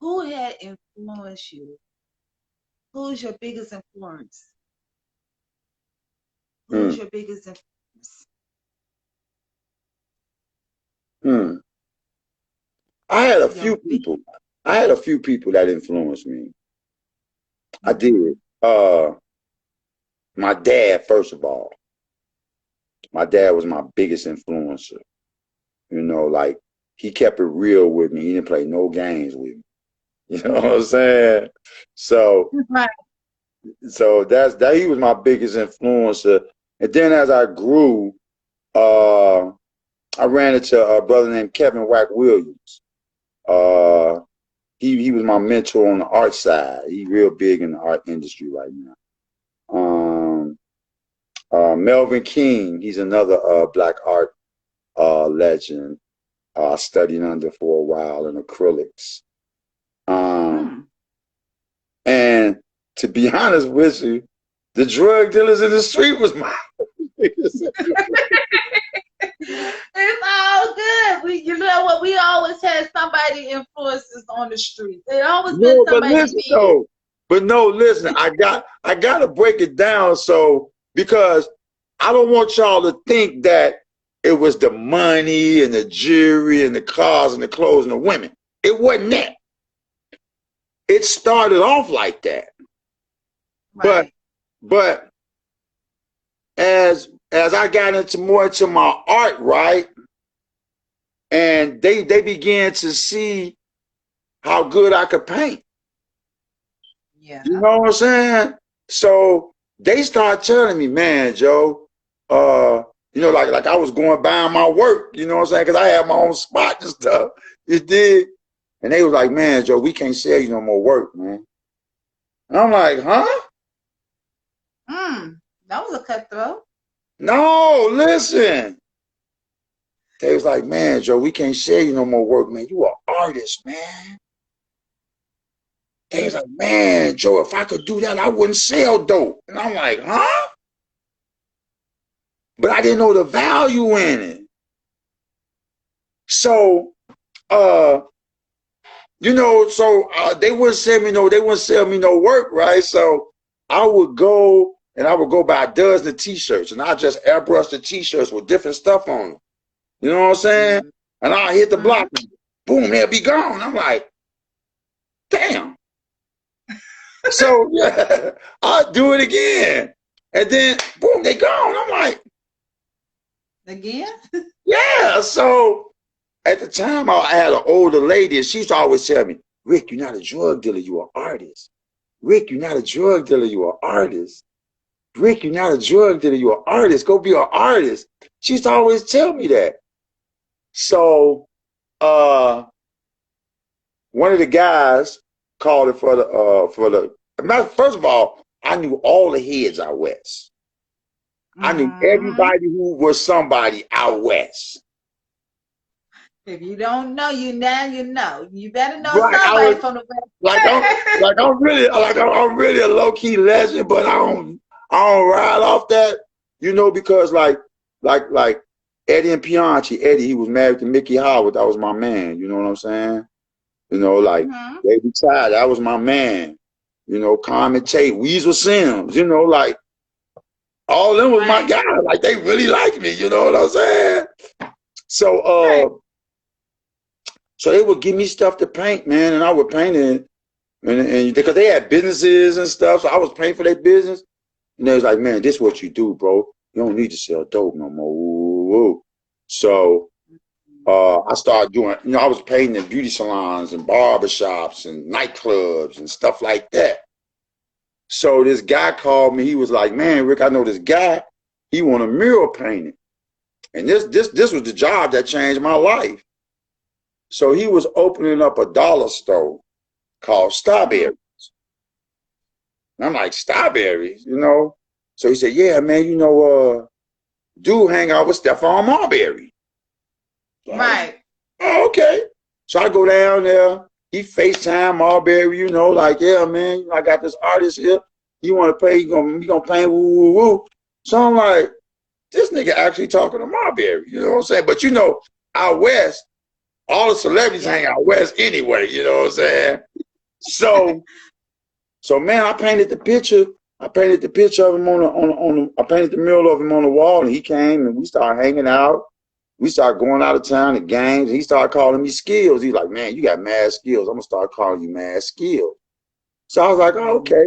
Who had influenced you? Who's your biggest influence? Who's your biggest influence? I had a few people. I had a few people that influenced me. I did. My dad, first of all. My dad was my biggest influencer. You know, like, he kept it real with me. He didn't play no games with me. You know what I'm saying? So, that he was my biggest influencer. And then as I grew, I ran into a brother named Kevin Wack Williams. He was my mentor on the art side. He's real big in the art industry right now. Melvin King, he's another black art legend. I studied under for a while in acrylics. And to be honest with you, the drug dealers in the street was my biggest influence. It's all good. You know what? We always had somebody influences on the street. It always been somebody. Listen, I got to break it down because I don't want y'all to think that it was the money and the jewelry and the cars and the clothes and the women. It wasn't that. It started off like that. Right. But as I got into my art, right, and they began to see how good I could paint. Yeah. You know what I'm saying? So they started telling me, man, Joe, you know, like I was going buying my work, you know what I'm saying? Because I had my own spot and stuff. You did. And they was like, man, Joe, we can't sell you no more work, man. And I'm like, huh? That was a cutthroat. No, listen. They was like, man, Joe, we can't sell you no more work, man. You an artist, man. They was like, man, Joe, if I could do that, I wouldn't sell dope. And I'm like, huh? But I didn't know the value in it. So, you know, they wouldn't sell me no work, right? So I would go buy a dozen of t-shirts, and I just airbrush the t-shirts with different stuff on them. You know what I'm saying? And I hit the block, boom, they'll be gone. I'm like, damn. So yeah, I'll do it again. And then boom, they gone. I'm like, again? Yeah. So at the time I had an older lady, and she used to always tell me, Rick, you're not a drug dealer, you're an artist. Rick, you're not a drug dealer, you're an artist. Rick, you're not a drug dealer, you're an artist. Go be an artist. She used to always tell me that. So one of the guys called it for the first of all, I knew all the heads out west. I knew everybody who was somebody out west. If you don't know, you now you know. You better know Right, somebody from the west. I'm really a low key legend, but I don't ride off that, because like Eddie and Pianchi. Eddie, he was married to Mickey Howard. That was my man. You know what I'm saying? They retired. That was my man. Carmen Tate, Weasel Sims. All of them was my guys. Like, they really liked me. You know what I'm saying? So so they would give me stuff to paint, man, and I would paint it, and because they had businesses and stuff, so I was painting for their business, and they was like, man, this is what you do, bro. You don't need to sell dope no more. Woo. So I started doing, I was painting in beauty salons and barbershops and nightclubs and stuff like that. So this guy called me. He was like, man, Rick, I know this guy. He want a mural painted. And this was the job that changed my life. So he was opening up a dollar store called Starberries. And I'm like, Starberries, So he said, yeah, man, dude hang out with Stephon Marbury. Right. Oh, okay. So I go down there. He FaceTime Marbury, like, yeah, man, I got this artist here. You want to pay? You gonna paint? Woo. So I'm like, this nigga actually talking to Marbury. You know what I'm saying? But out west, all the celebrities hang out west anyway. You know what I'm saying? So man, I painted the picture. I painted the picture of him I painted the mural of him on the wall, and he came and we started hanging out. We started going out of town to games. And he started calling me Skills. He's like, man, you got mad skills. I'm gonna start calling you Mad Skills. So I was like, oh, okay.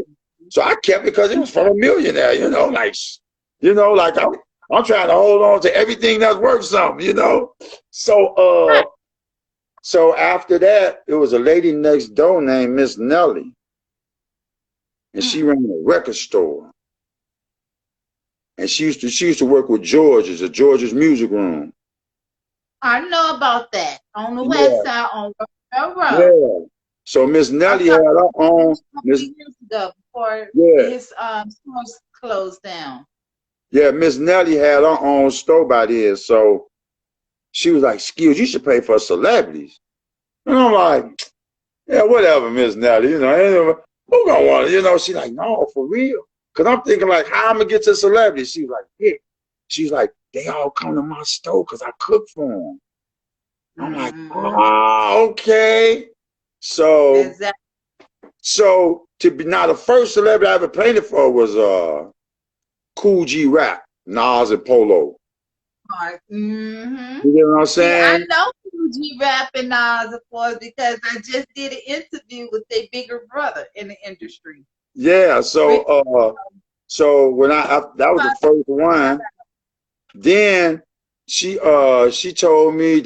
So I kept it because it was from a millionaire, like I'm trying to hold on to everything that's worth something, So after that, it was a lady next door named Miss Nellie. And she ran a record store. And she used to work with George's Music Room. I know about that. On the west side, on Road. Yeah. So Miss Nellie had her own. Years ago, before his stores closed down. Yeah, Miss Nellie had her own store by there. So she was like, Skills, you should pay for celebrities. And I'm like, yeah, whatever, Miss Nellie. Who gonna want it? She's like, no, for real. Because I'm thinking, like, how I'm going to get to celebrities? She was like, yeah. She's like, they all come to my store because I cook for them. I'm like, oh, okay. So to be now, the first celebrity I ever painted for was Cool G Rap, Nas and Polo. You know what I'm saying? I know Cool G Rap and Nas, of course, because I just did an interview with their bigger brother in the industry. Yeah, so when that was the first one. Then she told me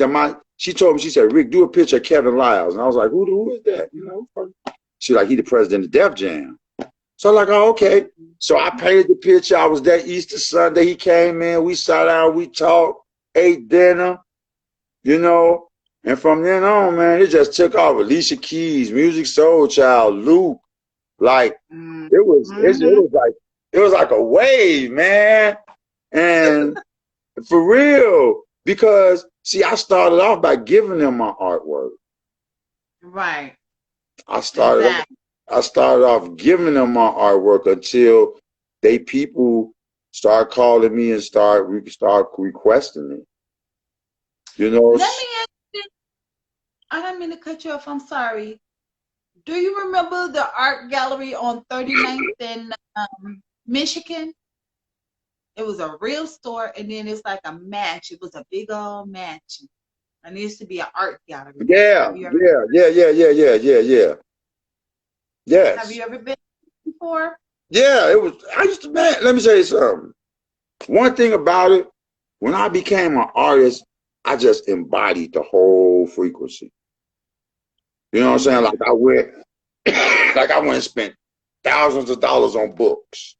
she said, Rick, do a picture of Kevin Lyles. And I was like, who is that? She like, he the president of Def Jam. So I'm like, oh, okay. So I painted the picture. I was there Easter Sunday. He came in, we sat down, we talked, ate dinner, and from then on, man, it just took off. Alicia Keys, Music Soul Child, Luke. Like it was like a wave, man. And for real, because see, I started off by giving them my artwork. Right. I started off giving them my artwork until people start calling me and start requesting it. Let me ask you, I don't mean to cut you off, I'm sorry. Do you remember the art gallery on 39th in Michigan? It was a real store, and then it's like a match. It was a big old match. And it used to be an art gallery. Yeah. Yes. Have you ever been before? Yeah, it was. Let me tell you something. One thing about it, when I became an artist, I just embodied the whole frequency. You know what I'm saying? Like I went and spent thousands of dollars on books.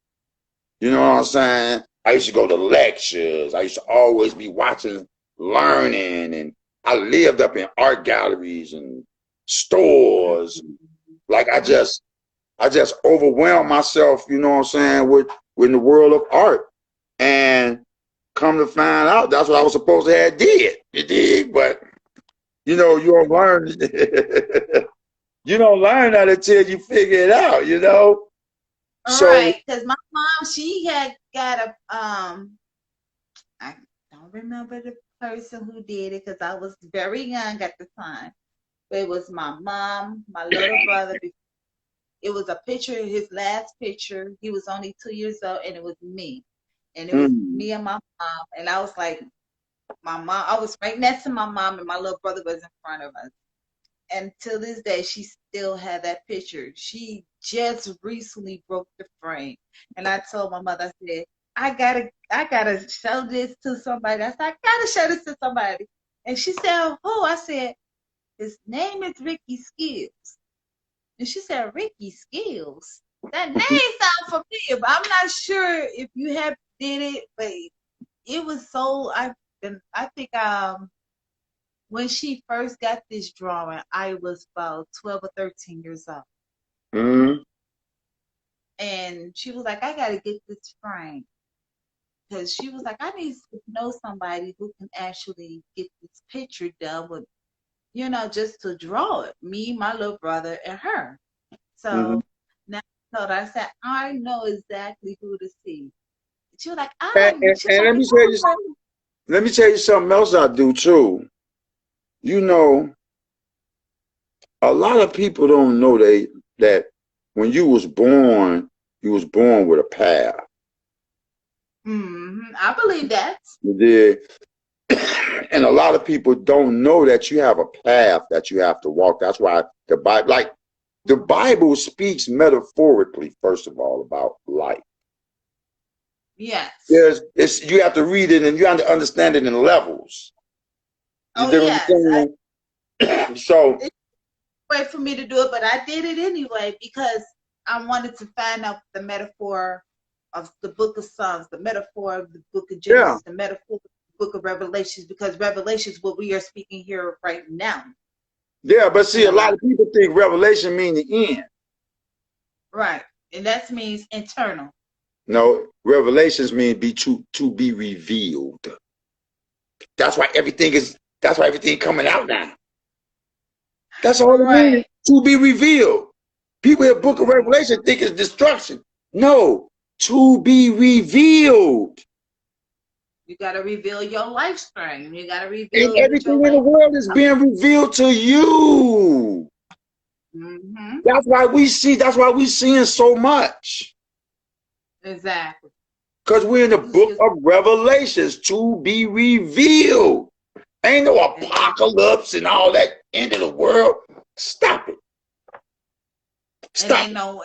You know what I'm saying? I used to go to lectures. I used to always be watching, learning, and I lived up in art galleries and stores. Like I just overwhelmed myself, you know what I'm saying, with the world of art. And come to find out, that's what I was supposed to have did. You dig? But you know, you don't learn. You don't learn that until you figure it out. You know. All So right, because my mom, she had got a I don't remember the person who did it because I was very young at the time. But it was my mom, my little brother. It was a picture, his last picture. He was only 2 years old, and it was me. And it was me and my mom. And I was like, my mom, I was right next to my mom, and my little brother was in front of us. And till this day, she still had that picture. She just recently broke the frame. And I told my mother, I said, I gotta show this to somebody. I said, I gotta show this to somebody. And she said, who? I said, his name is Ricky Skilz. And she said, Ricky Skilz. That name sounds familiar, but I'm not sure if you have did it, but it was so I think when she first got this drawing, I was about 12 or 13 years old. And she was like, I gotta get this frame. Because she was like, I need to know somebody who can actually get this picture done with, you know, just to draw it. Me, my little brother, and her. So now I said, I know exactly who to see. She was like, and let me tell you something else I do too. You know, a lot of people don't know that when you was born with a path. I believe that. You did. And a lot of people don't know that you have a path that you have to walk. That's why the Bible speaks metaphorically, first of all, about life. Yes. You have to read it and you have to understand it in levels. You yes. So it's a way for me to do it, but I did it anyway because I wanted to find out the metaphor of the book of Psalms, the metaphor of the book of Genesis, the metaphor of the book of Revelations, because Revelation is what we are speaking here right now. Yeah, but see, a lot of people think Revelation means the end. Right. And that means internal. No, Revelations mean to be revealed. That's why everything coming out now. That's all it means, to be revealed. People in the book of Revelation think it's destruction. No, to be revealed. You got to reveal your life stream. You got to reveal. And everything in the world is being revealed to you. That's why we seeing so much. Exactly. Because we're in the book of Revelations, to be revealed. Ain't no apocalypse and all that end of the world. Stop it. Stop. And ain't no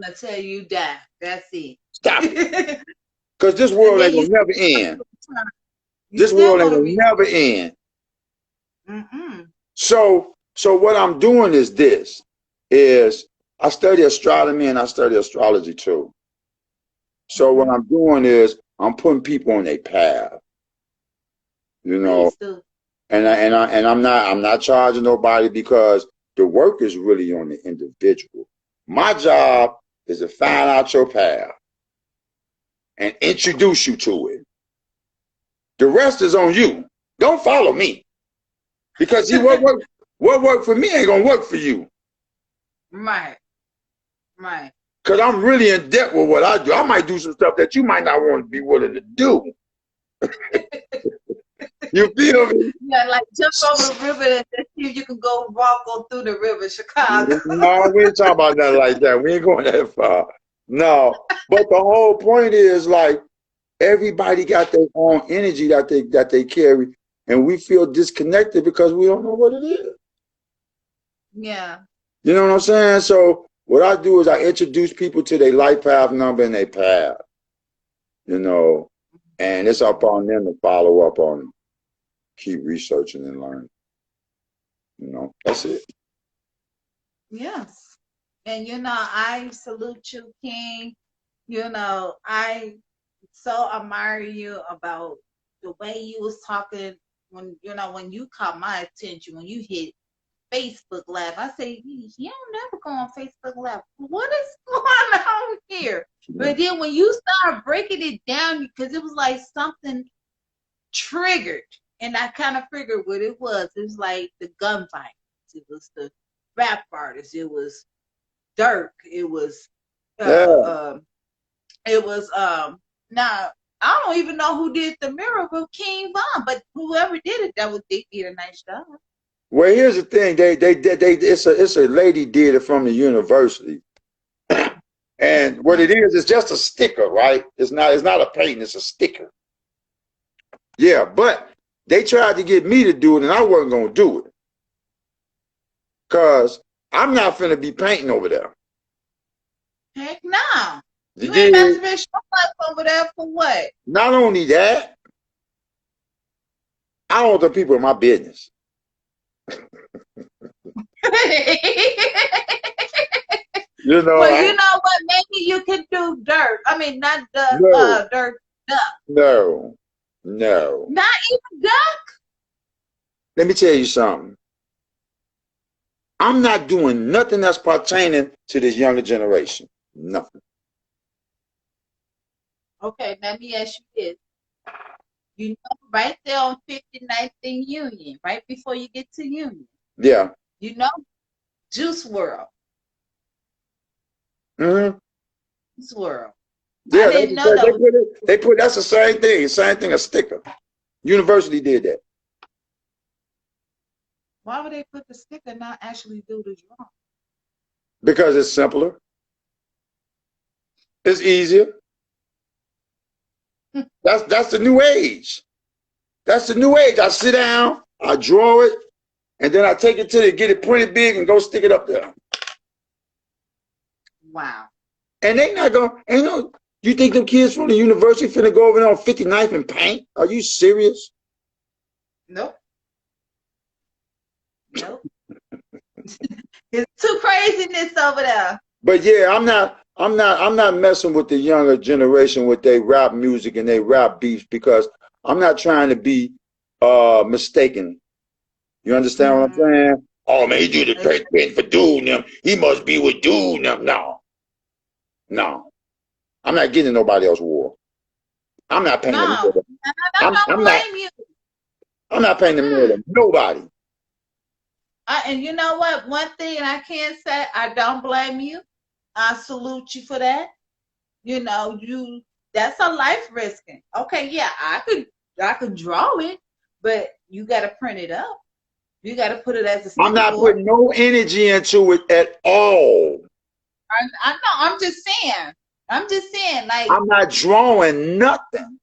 gonna tell you die. That's it. Stop it. Because this world ain't gonna never end. This world ain't gonna never end. So what I'm doing is I study astronomy and I study astrology too. So what I'm doing is I'm putting people on their path. You know, and I'm not charging nobody because the work is really on the individual. My job is to find out your path and introduce you to it. The rest is on you. Don't follow me. Because see, what worked for me ain't gonna work for you. Right. Because I'm really in depth with what I do. I might do some stuff that you might not want to be willing to do. You feel me? Yeah, like jump over the river and see if you can go through the river, Chicago. No, we ain't talking about nothing like that. We ain't going that far. No, but the whole point is like everybody got their own energy that they carry, and we feel disconnected because we don't know what it is. Yeah. You know what I'm saying? So what I do is I introduce people to their life path number and their path. You know, and it's up on them to follow up on it. Keep researching and learning. You know, that's it. Yes. And you know, I salute you, King. You know, I so admire you about the way you was talking, when when you caught my attention, when you hit Facebook Live, I say, you don't never go on Facebook Live. What is going on here? But then when you start breaking it down, because it was like something triggered, and I kind of figured what it was. It was like the gun violence. It was the rap artists. It was Dirk. It was now I don't even know who did the mirror with King Von, but whoever did it, they did a nice job. Well, here's the thing. It's a lady did it from the university. And what it is just a sticker, right? It's not a painting, it's a sticker. Yeah, but they tried to get me to do it, and I wasn't gonna do it. Cause I'm not finna be painting over there. Heck no. You ain't about to be showing up over there for what? Not only that, I don't want the people in my business. You know, well, you know what? Maybe you could do Dirt. I mean, not the Dirt Duck. No. Not even Duck. Let me tell you something. I'm not doing nothing that's pertaining to this younger generation. Nothing. Okay, let me ask you this. You know, right there on 59th and Union, right before you get to Union. Yeah. You know, Juice WRLD. Mm-hmm. Juice WRLD. Yeah, I didn't know that. They put that's the same thing, a sticker. University did that. Why would they put the sticker and not actually do the drawing? Because it's simpler. It's easier. That's the new age. That's the new age. I sit down, I draw it, and then I take it to get it printed big and go stick it up there. Wow. And they not gonna, you think them kids from the university finna go over there on 59th and paint? Are you serious? Nope. It's too craziness over there. But yeah, I'm not messing with the younger generation with their rap music and their rap beefs, because I'm not trying to be mistaken. You understand what I'm saying? Oh man, he do the great thing for doing them. He must be with doing them. No. I'm not getting nobody else war. I'm not paying them. I'm not paying them nobody. And you know what? One thing I can say, I don't blame you. I salute you for that. You know, that's a life risking. Okay, yeah, I could draw it, but you got to print it up. You got to put it as a sticker. I'm not putting no energy into it at all. I know. I'm just saying. Like, I'm not drawing nothing.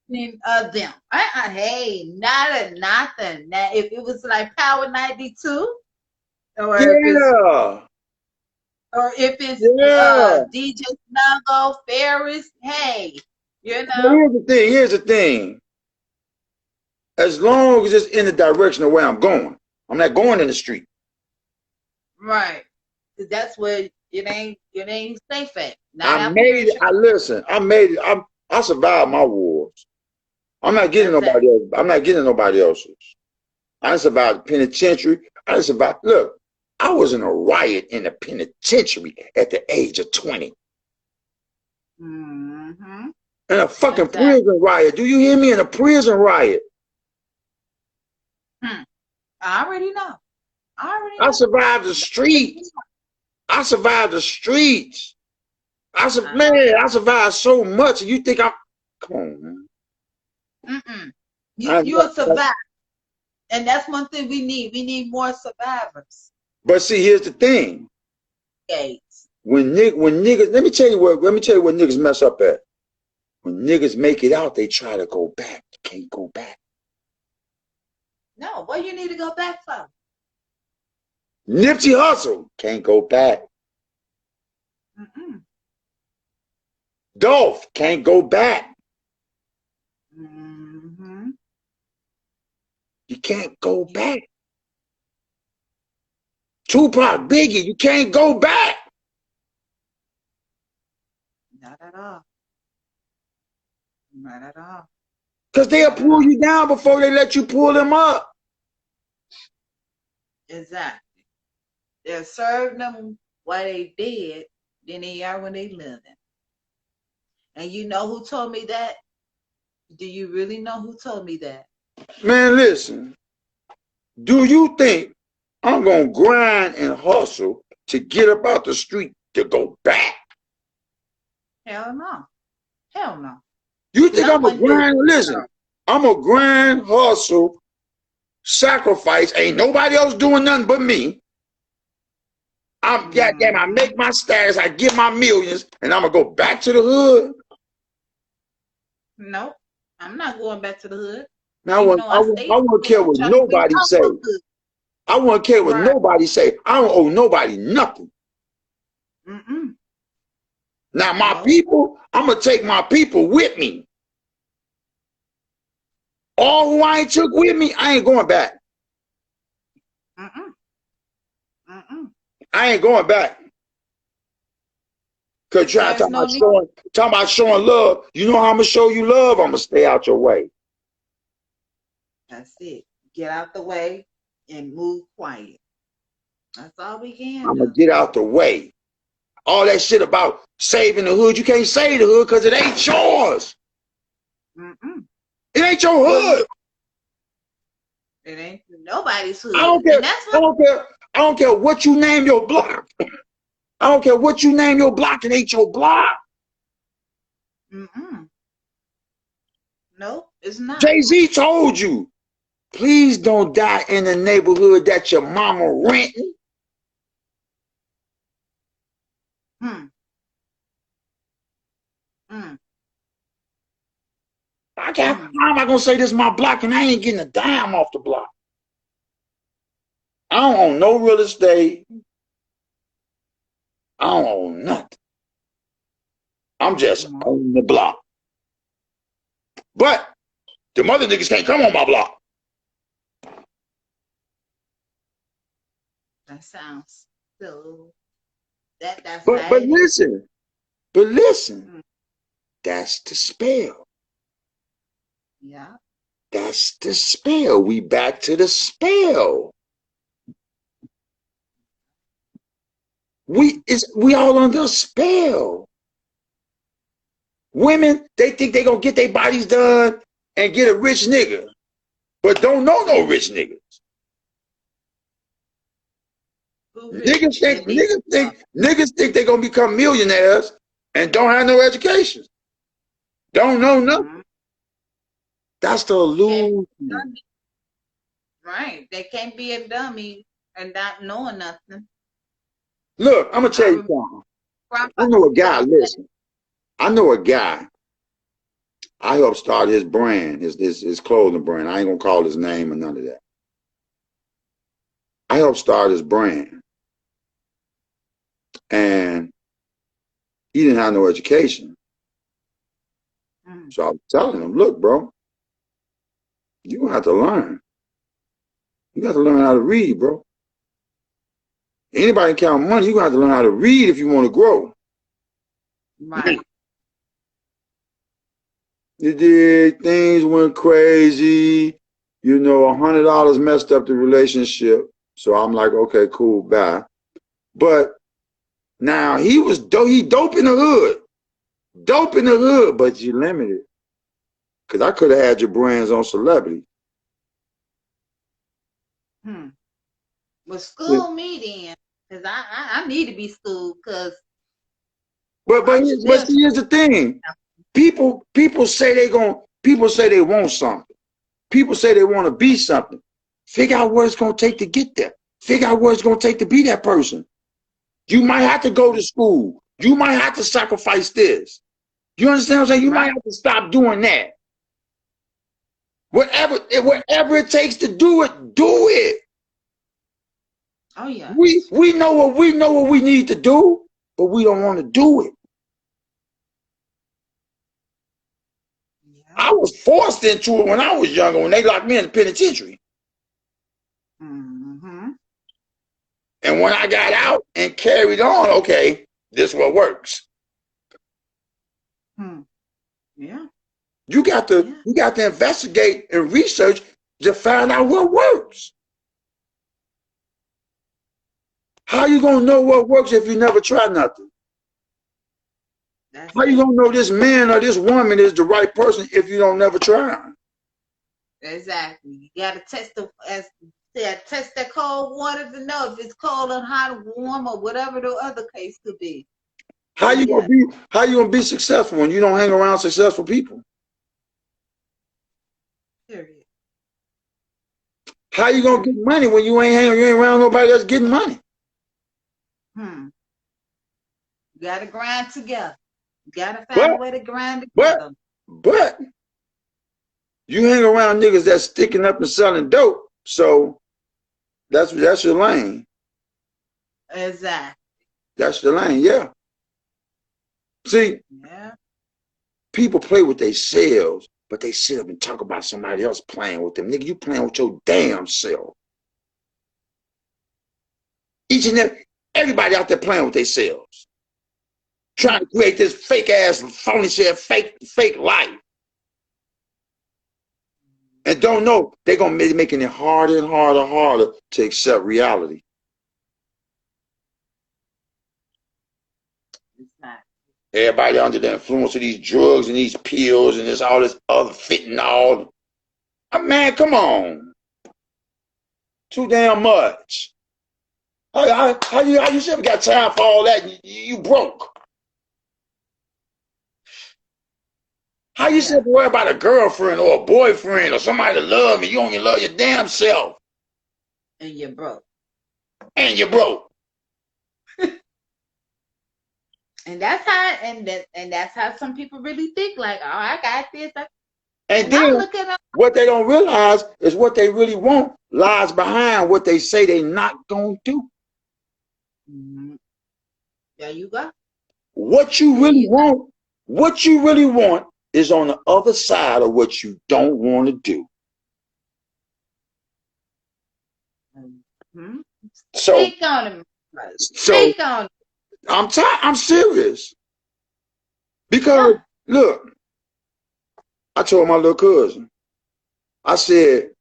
Them. Hey, nothing. Now, if it was like Power 92, or if it's DJ Snuggle, Ferris, hey, you know. Here's the thing. As long as it's in the direction of where I'm going, I'm not going in the street. Right. That's where it ain't safe at. I made it. I survived my wars. I'm not getting nobody else. I'm not getting nobody else's. I survived the penitentiary. Look, I was in a riot in the penitentiary at the age of 20. Mm-hmm. In a fucking prison riot. Do you hear me? In a prison riot. I already know. I survived the streets. I survived so much. You think I'm... Come on, man. You'll survive. And that's one thing we need. We need more survivors. But see, here's the thing. Gates. When niggas, let me tell you what niggas mess up at. When niggas make it out, they try to go back. You can't go back. No, what you need to go back for? Nipsey Hussle can't go back. Dolph can't go back. You can't go back. Tupac, Biggie, you can't go back. Not at all. Not at all. Because they'll pull you down before they let you pull them up. Exactly. They'll serve them while they dead, then they are when they living. And you know who told me that? Do you really know who told me that? Man, listen. Do you think I'm going to grind and hustle to get up out the street to go back? Hell no. Hell no. You think I'm a grind? Listen, I'm a grind, hustle, sacrifice. Ain't nobody else doing nothing but me. I'm goddamn, I make my status, I get my millions, and I'm going to go back to the hood? Nope. I'm not going back to the hood. Now, I won't care what nobody say. I won't care what nobody say. I don't owe nobody nothing. Now, my people, I'm going to take my people with me. All who I ain't took with me, I ain't going back. I ain't going back. Because you're talking about showing love. You know how I'm going to show you love? I'm going to stay out your way. That's it. Get out the way and move quiet. That's all we can do. I'm going to get out the way. All that shit about saving the hood, you can't save the hood because it ain't yours. It ain't your hood. It ain't nobody's hood. I don't care. I don't care what you name your block. I don't care what you name your block. It ain't your block. Nope, it's not. Jay-Z told you, please don't die in the neighborhood that your mama renting. How am I gonna say this is my block and I ain't getting a dime off the block? I don't own no real estate. I don't own nothing. I'm just on the block. But the mother niggas can't come on my block. That sounds so. That's but listen, that's the spell. Yeah. That's the spell. We back to the spell. We all under a spell. Women, they think they gonna get their bodies done and get a rich nigga, but don't know no rich niggas. Niggas think they gonna become millionaires and don't have no education. Don't know nothing. That's the illusion. Right. They can't be a dummy and not knowing nothing. Look, I'm gonna tell you something. I know a guy, listen. I know a guy. I helped start his brand, his clothing brand. I ain't gonna call his name or none of that. I helped start his brand. And he didn't have no education. So I was telling him, look, bro, you're gonna have to learn. You got to learn how to read, bro. Anybody can count money, you're gonna have to learn how to read if you want to grow. Right. You did, things went crazy, you know, $100 messed up the relationship. So I'm like, okay, cool, bye. But now he dope in the hood. Dope in the hood, but you limited. Because I could have had your brands on celebrity. Well, school me then. Because I need to be schooled because But see, here's the thing. People say they want something. People say they want to be something. Figure out what it's gonna take to get there. Figure out what it's gonna take to be that person. You might have to go to school. You might have to sacrifice this. You understand what I'm saying? You might have to stop doing that. Whatever it takes to do it, do it. Oh yeah. We know what we need to do, but we don't want to do it. Yeah. I was forced into it when I was younger, when they locked me in the penitentiary. And when I got out and carried on, okay, this is what works. Yeah. You got to investigate and research to find out what works. How you gonna know what works if you never try nothing? How you gonna know this man or this woman is the right person if you don't never try? Exactly. You gotta test test that cold water to know if it's cold or hot or warm or whatever the other case could be. How you gonna be successful when you don't hang around successful people? Period. How you gonna get money when you ain't around nobody that's getting money? You gotta grind together. You gotta find a way to grind together. But you hang around niggas that's sticking up and selling dope, so that's your lane. Exactly. That's your lane, yeah. See, people play with themselves, but they sit up and talk about somebody else playing with them. Nigga, you playing with your damn self. Each and everybody out there playing with themselves. Trying to create this fake ass, phony shit, fake life. And don't know they're gonna be making it harder and harder to accept reality. Everybody under the influence of these drugs and these pills and all this other fentanyl. Man, come on. Too damn much. How you should got time for all that? You broke. How you should worry about a girlfriend or a boyfriend or somebody to love you? You only love your damn self. And you're broke. And you're broke. And that's how some people really think. Like, oh, I got this. And then what they don't realize is what they really want lies behind what they say they not gonna do. There you go. What you really want is on the other side of what you don't want to do. So, Speak on it. Speak on it. I'm serious. Because look, I told my little cousin, I said,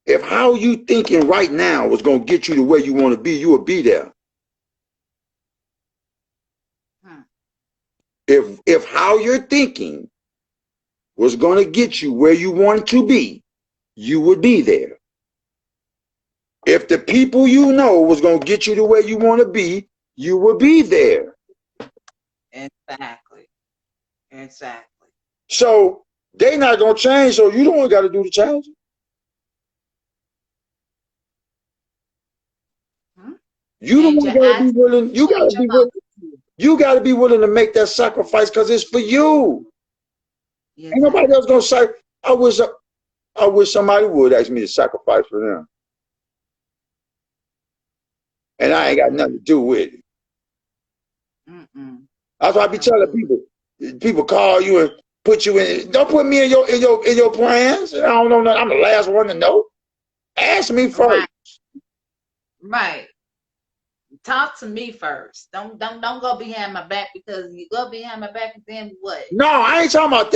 if how you thinking right now was gonna get you to where you want to be, you would be there. If how you're thinking was gonna get you where you wanted to be, you would be there. If the people you know was gonna get you to where you want to be, you would be there. Exactly. So they not gonna change, so you don't got to do the changing. You don't gotta be willing. You gotta be willing. You gotta be willing to make that sacrifice because it's for you. Ain't nobody else gonna say. I wish somebody would ask me to sacrifice for them, and I ain't got nothing to do with it. That's why I be telling people. People call you and put you in. Don't put me in your plans. I don't know nothing. I'm the last one to know. Ask me first. Right. Talk to me first. Don't go behind my back, because you go behind my back and then what? No, I ain't talking about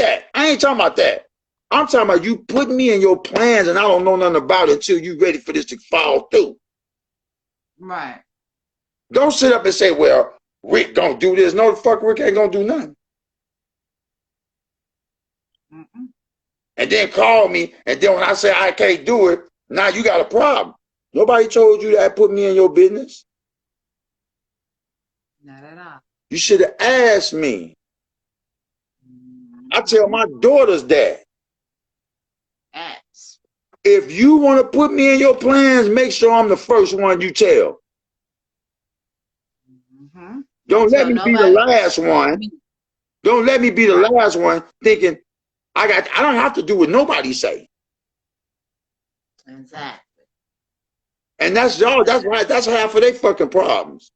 that. I'm talking about you putting me in your plans and I don't know nothing about it until you ready for this to fall through. Right. Don't sit up and say, well, Rick gonna do this. No, the fuck, Rick ain't gonna do nothing. And then call me, and then when I say I can't do it, now you got a problem. Nobody told you that. Put me in your business. Not at all. You should have asked me. I tell my daughters that. Ask. If you want to put me in your plans, make sure I'm the first one you tell. Don't let me be the last one. Don't let me be the last one thinking I don't have to do what nobody say. Exactly. And that's half of their fucking problems.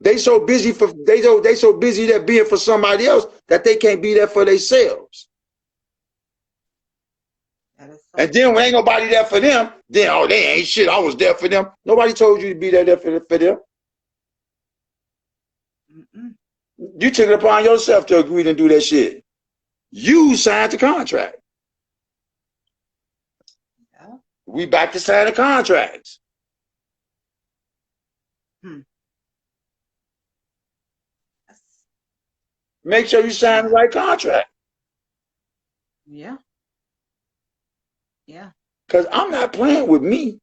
They so busy they so busy that being for somebody else that they can't be there for themselves. And then when ain't nobody there for them, then oh, they ain't shit. I was there for them. Nobody told you to be there for them. You took it upon yourself to agree to do that shit. You signed the contract. Yeah. We back to signing contracts. Make sure you sign the right contract. Yeah. Yeah. Because I'm not playing with me.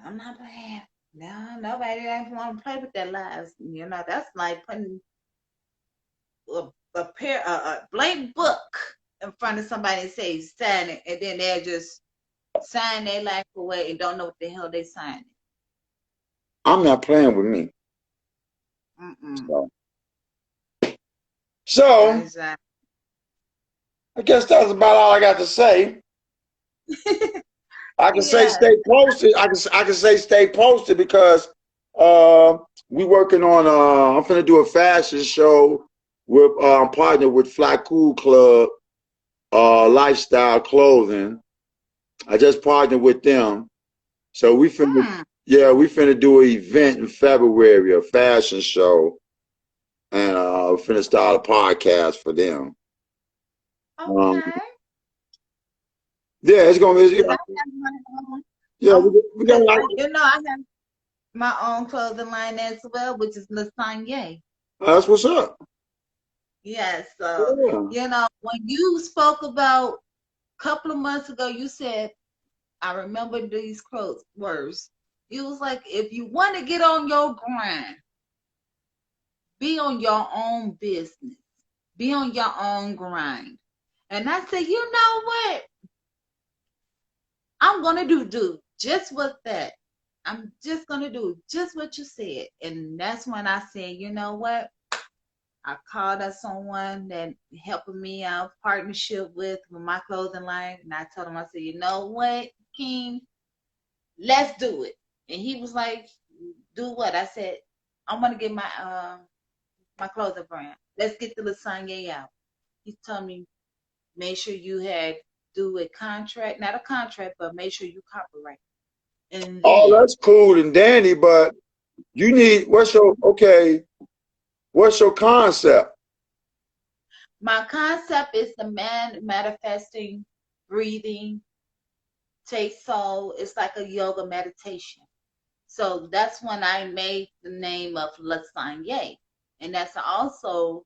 I'm not playing. No, nobody ain't want to play with their lives. You know, that's like putting a blank book in front of somebody and say sign it, and then they'll just sign their life away and don't know what the hell they signing. I'm not playing with me. So Exactly. I guess that's about all I got to say. I can say stay posted. I can say stay posted because we working on I'm finna do a fashion show with I'm partnered with Fly Cool Club lifestyle clothing. I just partnered with them. So we finna we finna do an event in February, a fashion show. And we're finna start a podcast for them. Okay. Yeah, it's gonna be. We got like. You know, I have my own clothing line as well, which is Lasagna. That's what's up. Yes. So, you know, when you spoke about a couple of months ago, you said, I remember these quotes words. You was like, if you want to get on your grind, be on your own business. Be on your own grind. And I said, you know what? I'm going to do just what that. I'm just going to do just what you said. And that's when I said, you know what? I called up someone that helping me out, partnership with my clothing line. And I told him, I said, you know what, King? Let's do it. And he was like, do what? I said, I'm going to get my clothing brand. Let's get the Lasagna out. He told me, make sure you do a contract, not a contract, but make sure you copyright. And then, that's cool and dandy, but you need what's your concept? My concept is the manifesting, breathing, take soul. It's like a yoga meditation. So that's when I made the name of Lasagna. And that's also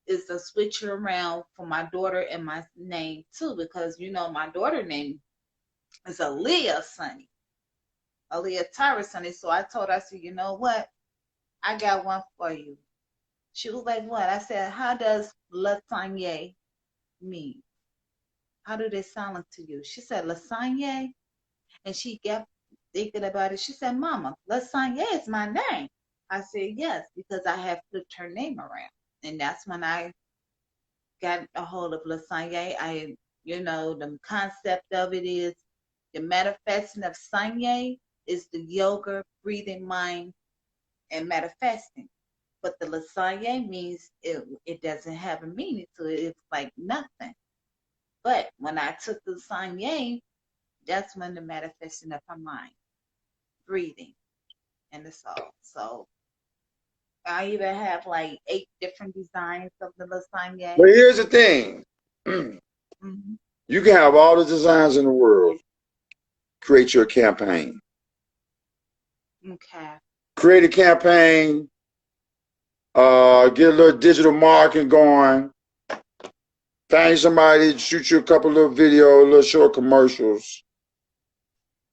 is a switch around for my daughter and my name too, because you know my daughter name is Aaliyah Sunny, Aaliyah Tyra Sunny. So I told her, I said, you know what? I got one for you. She was like, what? I said, how does Lasagna mean? How do they sound to you? She said, Lasagna. And she kept thinking about it. She said, Mama, Lasagna is my name. I said, yes, because I have flipped her name around. And that's when I got a hold of Lasagna. You know, the concept of it is the manifesting of Sanye is the yoga, breathing, mind, and manifesting. But the Lasagna means it doesn't have a meaning to it. It's like nothing. But when I took the Lasagna, that's when the manifesting of her mind, breathing, and the soul. So I even have like 8 different designs of the Lasagna. But here's the thing. You can have all the designs in the world. Create your campaign. Okay. Create a campaign. Get a little digital marketing going. Find somebody to shoot you a couple little videos, little short commercials.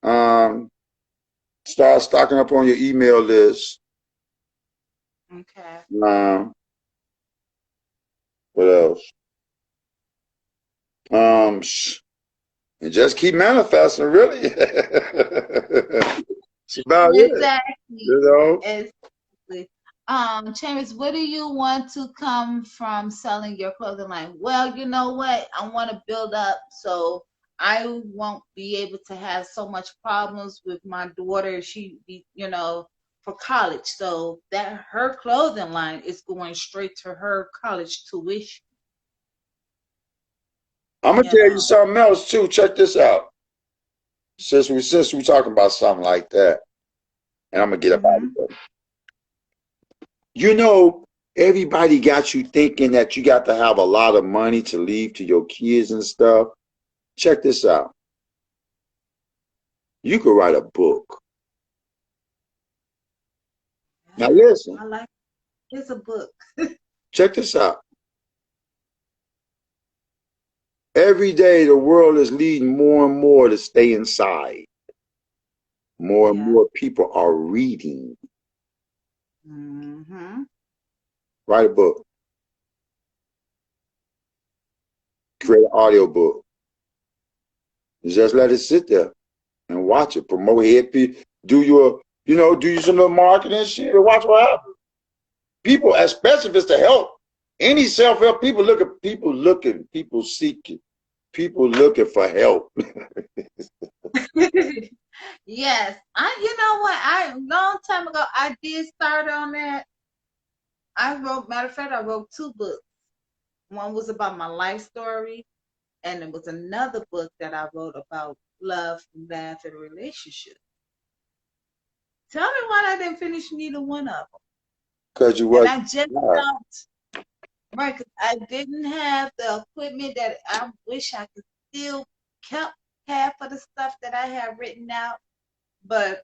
Start stocking up on your email list. Okay. What else? And just keep manifesting, really. It's about exactly. it. You know? Exactly. Chambers, where do you want to come from selling your clothing line? Well, you know what? I want to build up so I won't be able to have so much problems with my daughter. She be, you know, for college. So that her clothing line is going straight to her college tuition. I'm gonna tell you something else too. Check this out. Since we talking about something like that, and I'm gonna get up out of here. You know, Everybody got you thinking that you got to have a lot of money to leave to your kids and stuff. Check this out. You could write a book. Now listen. I like it's a book. Check this out. Every day the world is leading more and more to stay inside. More and more people are reading. Write a book. Create an audio book. Just let it sit there and watch it. Promote it. Do your, do you some little marketing shit and watch what happens. People, especially if it's to help. Any self-help, people seeking. People looking for help. Yes. You know what? Long time ago, I did start on that. Matter of fact, I wrote 2 books. One was about my life story, and it was another book that I wrote about love, laugh, and relationship. Tell me why I didn't finish neither one of them. Because you wasn't. And I just don't. Right, because I didn't have the equipment that I wish I could still kept half of the stuff that I had written out. But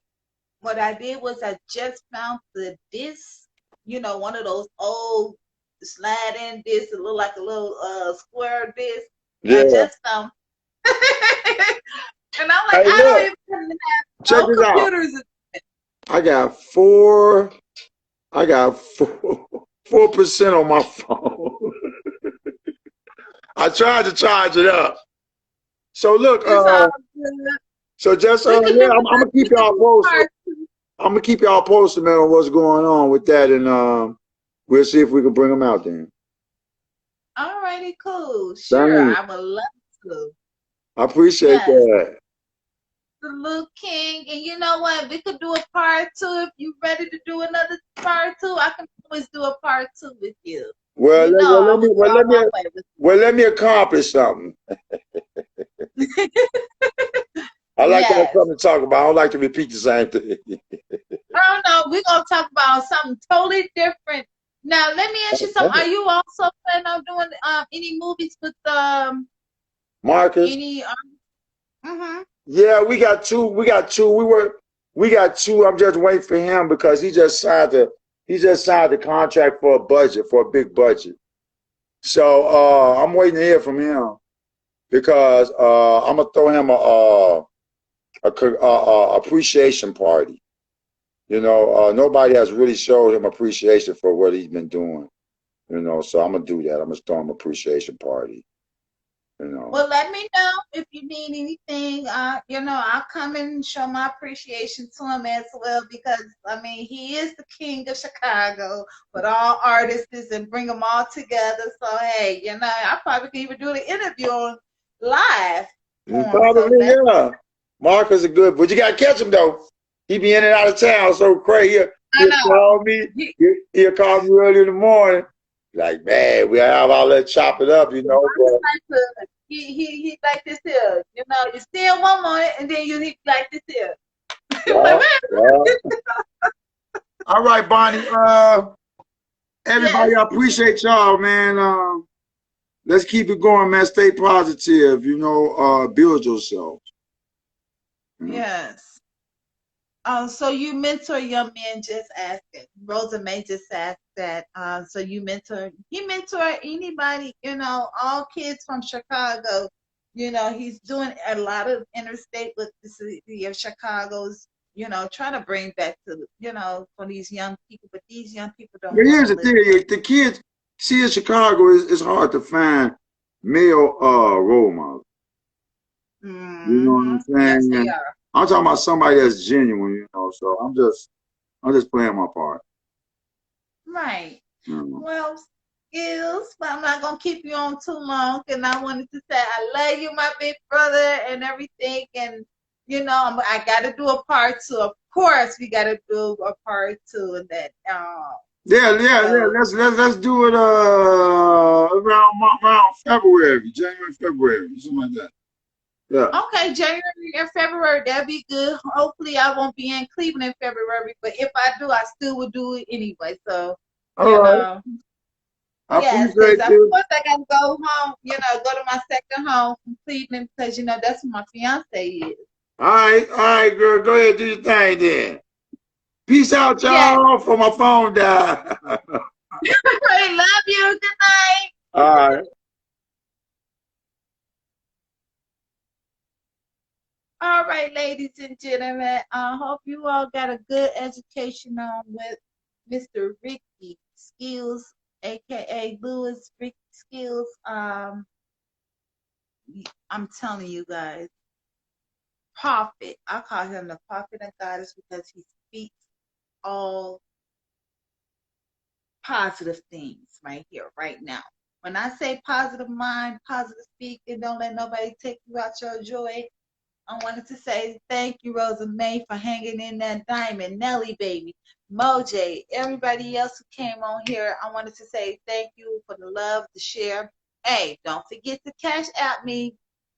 what I did was I just found the disc, one of those old slide in discs, it looked like a little square disc. Yeah. I just found. And I'm like, hey, I don't even have no computers. I got 4% on my phone. I tried to charge it up. So look, so just I'm gonna keep y'all posted. I'm gonna keep y'all posted, man, on what's going on with that, and we'll see if we can bring them out then. Alrighty, cool. Sure, I would love to. I appreciate that. The little king, and you know what? We could do a part 2 if you ready to do another part 2. I can always do a part 2 with you. Well, let me accomplish something. I like to have something to talk about. I don't like to repeat the same thing. Oh no, we're gonna talk about something totally different. Now, let me ask you something. Are you also planning on doing any movies with Marcus? Any? Yeah, we got 2. We got 2. We got 2. I'm just waiting for him because he just signed the contract for a big budget. So I'm waiting to hear from him because I'm gonna throw him a appreciation party. Nobody has really showed him appreciation for what he's been doing. So I'm gonna do that. I'm gonna throw him an appreciation party. Well, let me know if you need anything. I'll come and show my appreciation to him as well because he is the king of Chicago with all artists and bring them all together. So hey, I probably can even do the interview on live. Probably, yeah. Marcus is good, but you gotta catch him though. He be in and out of town so crazy. He'll call me. He'll call me early in the morning. Like, man, we have all that chop it up, He like this here. You see him one morning and then you like this here. All right, Bonnie. Everybody, I appreciate y'all, man. Let's keep it going, man. Stay positive, build yourself. Yes. So you mentor young men, just asking. Rosa May just asked that. So you mentor anybody, all kids from Chicago. He's doing a lot of interstate with the city of Chicago's, trying to bring back to, for these young people, but these young people don't. But here's the thing, the kids, see in Chicago, it's hard to find male role models. You know what I'm saying? Yes, they are. I'm talking about somebody that's genuine, so I'm just playing my part. Right. Well, Skilz, but I'm not gonna keep you on too long, and I wanted to say I love you, my big brother, and everything, and I gotta do a part 2. Of course, we gotta do a part 2, and that. Yeah. Let's do it around February, January, February, something like that. Yeah. Okay, January and February, that'd be good. Hopefully I won't be in Cleveland in February, but if I do, I still will do it anyway. So All right. I Yes, because appreciate of you. course I got to go home, go to my second home from Cleveland because, that's where my fiance is. All right, girl. Go ahead, do your thing then. Peace out, Yes. y'all. For my phone died. I love you. Good night. All right. All right, ladies and gentlemen. I hope you all got a good education on with Mr. Ricky Skilz, aka Louis Ricky Skilz. I'm telling you guys, prophet. I call him the prophet of goddess because he speaks all positive things right here, right now. When I say positive mind, positive speaking, don't let nobody take you out your joy. I wanted to say thank you, Rosa May, for hanging in that diamond. Nelly, baby, Moj, everybody else who came on here. I wanted to say thank you for the love, the share. Hey, don't forget to cash at me,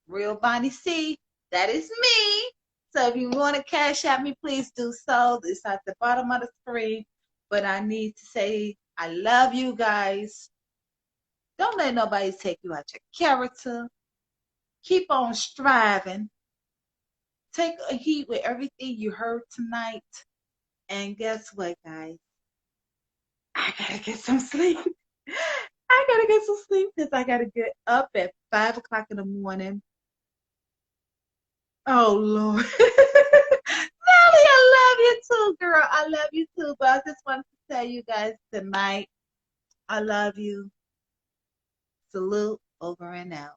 Real Bonnie C. That is me. So if you want to cash at me, please do so. It's at the bottom of the screen. But I need to say I love you guys. Don't let nobody take you out your character. Keep on striving. Take a heed with everything you heard tonight. And guess what, guys? I gotta get some sleep. I gotta get some sleep because I gotta get up at 5 o'clock in the morning. Oh Lord. Nelly, I love you too, girl. I love you too. But I just wanted to tell you guys tonight, I love you. Salute, over and out.